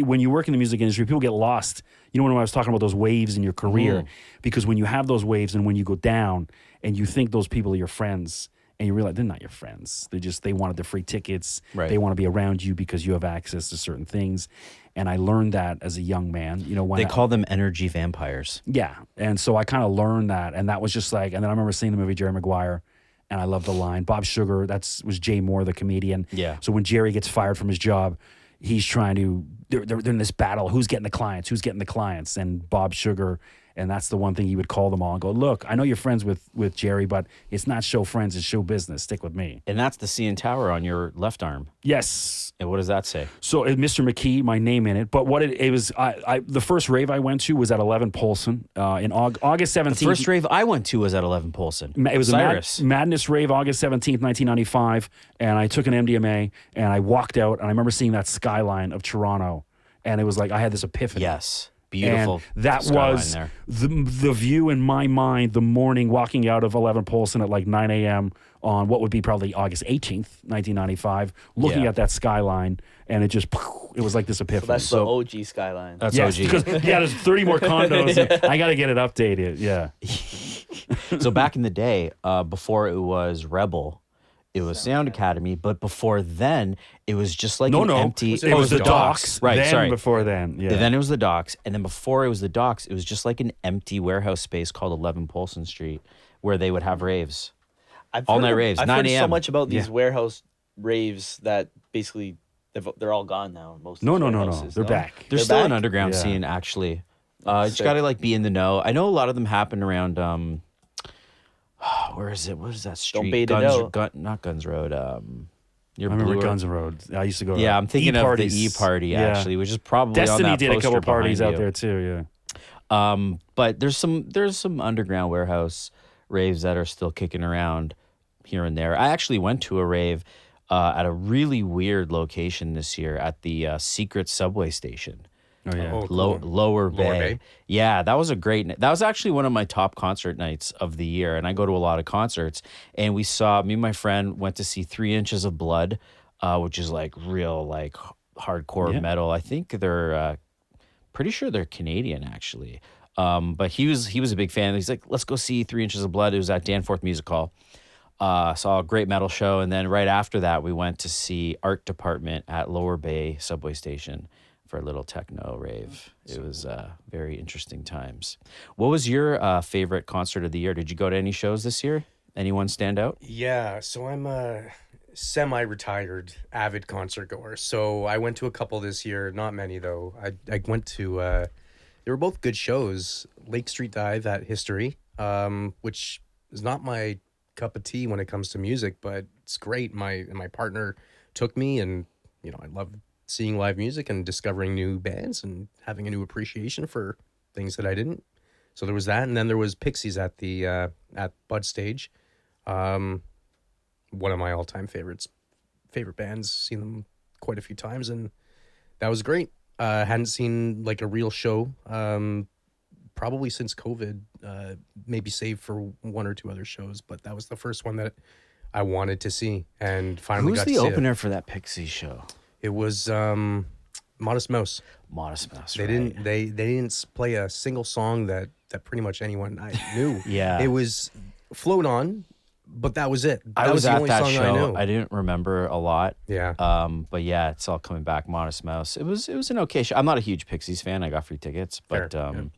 when you work in the music industry, people get lost. You know, when I was talking about those waves in your career, because when you have those waves and when you go down and you think those people are your friends and you realize they're not your friends. They wanted the free tickets. Right. They want to be around you because you have access to certain things. And I learned that as a young man. You know, when they call them energy vampires. Yeah. And so I kind of learned that. And that was just like, and then I remember seeing the movie Jerry Maguire. And I love the line. Bob Sugar, was Jay Moore, the comedian. Yeah. So when Jerry gets fired from his job, he's trying to, they're in this battle. Who's getting the clients? And Bob Sugar, and that's the one thing he would call them all and go, "Look, I know you're friends with Jerry, but it's not show friends, it's show business. Stick with me." And that's the CN Tower on your left arm. Yes. And what does that say? So Mr. McKee, my name in it. But what it was, the first rave I went to was at 11 Polson in August 17th. The first rave I went to was at 11 Polson. It was Cyrus. a Madness rave, August 17th, 1995. And I took an MDMA and I walked out and I remember seeing that skyline of Toronto. And it was like I had this epiphany. Yes. Beautiful. And that was there. the view in my mind the morning walking out of 11 Polson at like 9 a.m. on what would be probably August 18th, 1995, looking at that skyline. And it was like this epiphany. So that's the OG skyline. That's OG. Because, there's 30 more condos. I got to get it updated. Yeah. So back in the day, before it was Rebel, it was Sound Academy, but before then, it was just like empty. It was the Docks. Right, then, sorry. Before then, yeah. Then it was the Docks, and then before it was the Docks, it was just like an empty warehouse space called 11 Polson Street, where they would have raves, all night raves, I've 9 heard so a.m. much about these warehouse raves that basically they're all gone now. No. They're back. There's still back? an underground scene, actually. You just got to like be in the know. I know a lot of them happen around. Where is it? What is that street? Don't bait it out. Not Guns Road. I remember Guns N' Roses. I used to go. Yeah, I'm thinking of the E-parties. E-party actually, which is probably Destiny on that did a couple poster parties behind out you. there too. Yeah. But there's some underground warehouse raves that are still kicking around here and there. I actually went to a rave at a really weird location this year at the secret subway station. Oh yeah. Oh, cool. Lower Bay. Yeah, that was that was actually one of my top concert nights of the year, and I go to a lot of concerts. And me and my friend went to see 3 Inches of Blood, which is like real like hardcore metal. I think they're pretty sure they're Canadian actually. But he was a big fan. He's like, "Let's go see 3 Inches of Blood." It was at Danforth Music Hall. Saw a great metal show, and then right after that, we went to see Art Department at Lower Bay subway station. for a little techno rave. It was very interesting times. What was your favorite concert of the year? Did you go to any shows this year? Anyone stand out? Yeah, so I'm a semi-retired avid concert goer. So I went to a couple this year, not many though. I went to they were both good shows. Lake Street Dive at History, which is not my cup of tea when it comes to music, but it's great. My partner took me, and I love seeing live music and discovering new bands and having a new appreciation for things that I didn't. So there was that, and then there was Pixies at the at Backstage. One of my all-time favorite bands. Seen them quite a few times, and that was great. Hadn't seen like a real show probably since COVID. Maybe saved for one or two other shows, but that was the first one that I wanted to see, and finally Who's got the to see opener it. for that Pixies show? It was Modest Mouse. Modest Mouse. They right. didn't play a single song that pretty much anyone I knew. Yeah. It was Float On, but that was it. I That was the at only that song show. I knew. I didn't remember a lot. Yeah. But yeah, it's all coming back. Modest Mouse. It was an okay show. I'm not a huge Pixies fan. I got free tickets, but Fair,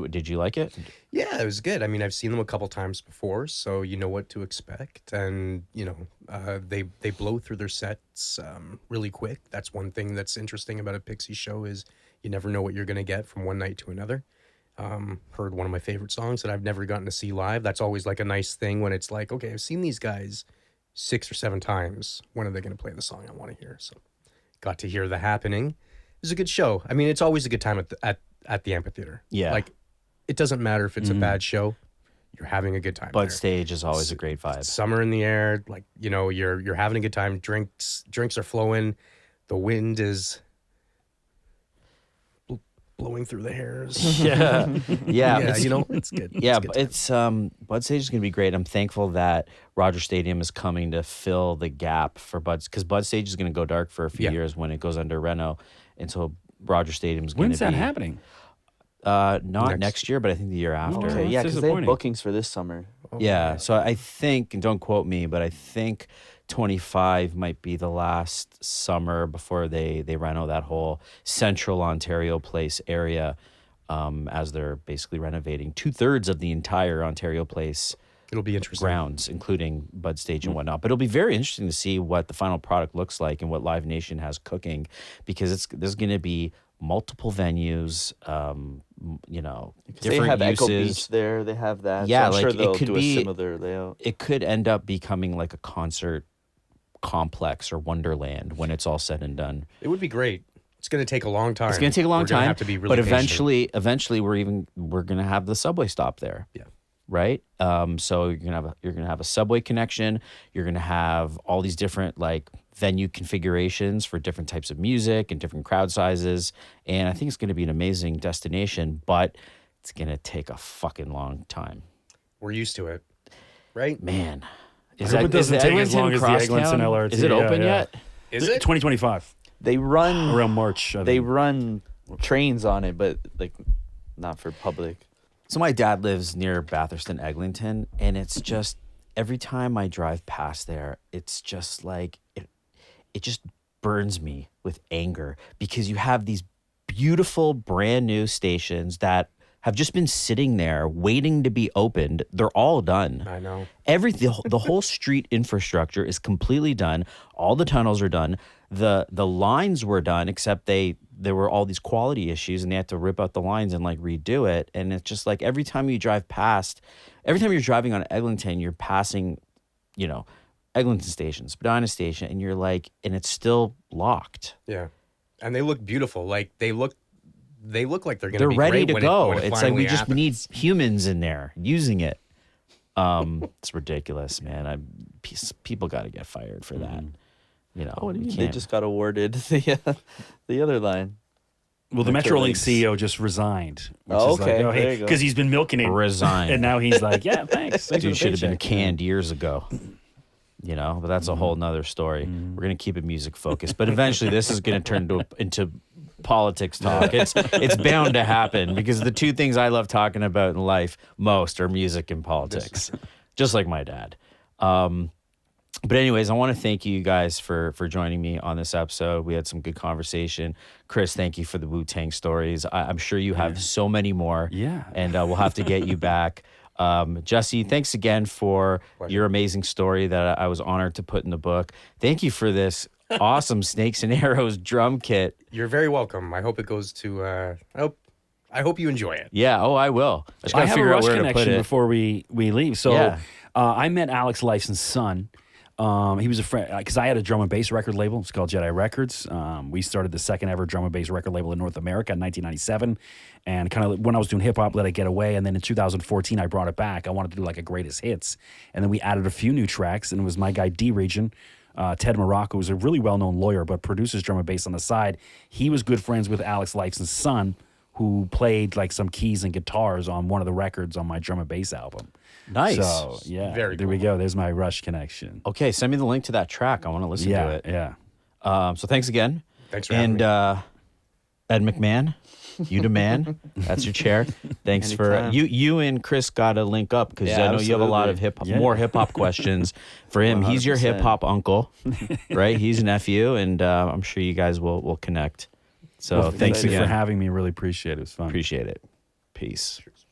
did you like it? Yeah, it was good. I mean, I've seen them a couple times before, so you know what to expect. And, they blow through their sets really quick. That's one thing that's interesting about a Pixie show is you never know what you're going to get from one night to another. Heard one of my favorite songs that I've never gotten to see live. That's always like a nice thing when it's like, okay, I've seen these guys 6 or 7 times. When are they going to play the song I want to hear? So got to hear The Happening. It was a good show. I mean, it's always a good time at the amphitheater. Yeah. Like, it doesn't matter if it's a bad show. You're having a good time there. Backstage is always a great vibe. Summer in the air, like, you're having a good time. Drinks are flowing. The wind is blowing through the hairs. Yeah. Yeah, it's- it's good. Yeah, It's good but time. it's Backstage is going to be great. I'm thankful that Rogers Stadium is coming to fill the gap for Buds, because Backstage is going to go dark for a few Yeah. years when it goes under reno, and so Rogers Stadium is going to When's be that happening? Not next year, but I think the year after. Okay, that's yeah, because they have disappointing. bookings for this summer. Yeah, so I think, and don't quote me, but I think 25 might be the last summer before they reno that whole central Ontario Place area, as they're basically renovating 2/3 of the entire Ontario Place It'll be interesting. grounds, including Bud Stage and whatnot. But it'll be very interesting to see what the final product looks like and what Live Nation has cooking, because there's going to be multiple venues, They different have Echo uses. Beach there. They have that. Yeah, so I'm like, sure it they'll could do be- a similar layout. It could end up becoming like a concert complex or wonderland when it's all said and done. It would be great. It's going to take a long time. It's going to take a long We're gonna time, have to be really but patient. eventually we're going to have the subway stop there. Yeah. Right. So you're gonna have a subway connection. You're gonna have all these different like venue configurations for different types of music and different crowd sizes. And I think it's gonna be an amazing destination, but it's gonna take a fucking long time. We're used to it, right? Man, I hope it doesn't take as long as the Eglinton LRT. Is it open Yeah. yet? Is it? 2025 They run around March. I they think. run trains on it, but like not for public. So my dad lives near Bathurst and Eglinton, and it's just every time I drive past there, it's just like it just burns me with anger, because you have these beautiful brand new stations that have just been sitting there waiting to be opened. They're all done. I know. The whole street infrastructure is completely done. All the tunnels are done. The lines were done, except there were all these quality issues, and they had to rip out the lines and like redo it. And it's just like every time you're driving on Eglinton, you're passing, Eglinton Station, Spadina Station, and you're like, and it's still locked. Yeah, and they look beautiful. Like they look like they're going to They're be ready great to when go. It, when it It's like finally we just happens. need humans in there using it. It's ridiculous, man. People got to get fired for that. You They can't- just got awarded the other line. Well, the Metrolinx. Metrolinx CEO just resigned. Which Oh, is okay. Like, There you go. because he's been milking it. Resign. And now he's like, yeah, thanks. Thanks Dude for the should have been paycheck. canned years ago. But that's a whole nother story. We're gonna keep it music focused, but eventually this is gonna turn into politics talk. It's bound to happen, because the two things I love talking about in life most are music and politics, just like my dad. But anyways, I want to thank you guys for joining me on this episode. We had some good conversation. Chris, thank you for the Wu-Tang stories. I'm sure you have so many more. Yeah. And we'll have to get you back. Jesse, thanks again for your amazing story that I was honored to put in the book. Thank you for this awesome Snakes and Arrows drum kit. You're very welcome. I hope it goes to. I hope you enjoy it. Yeah. Oh, I will. I just I gotta have a figure out Rush where to put connection it. before we leave. So Yeah. I met Alex Lifeson's son. He was a friend because I had a drum and bass record label. It's called Jedi Records. We started the second ever drum and bass record label in North America in 1997. And kind of when I was doing hip hop, let it get away. And then in 2014, I brought it back. I wanted to do like a greatest hits. And then we added a few new tracks. And it was my guy D Region, Ted Morocco, who's a really well known lawyer, but produces drum and bass on the side. He was good friends with Alex Lifeson's son, who played like some keys and guitars on one of the records on my drum and bass album. Nice. So, yeah, Very there we go. There's my Rush connection. Okay, send me the link to that track. I want to listen to it. Yeah. So thanks again. Thanks for having me. Ed McMahon, you the man. That's your chair. Thanks for Anytime. you and Chris got to link up because Yeah, I know you have a lot of more hip hop questions for him. He's your 100%. hip hop uncle, right? He's a nephew, and I'm sure you guys will connect. So thanks Thank you again. for having me. Really appreciate it. It was fun. Appreciate it. Peace. Cheers.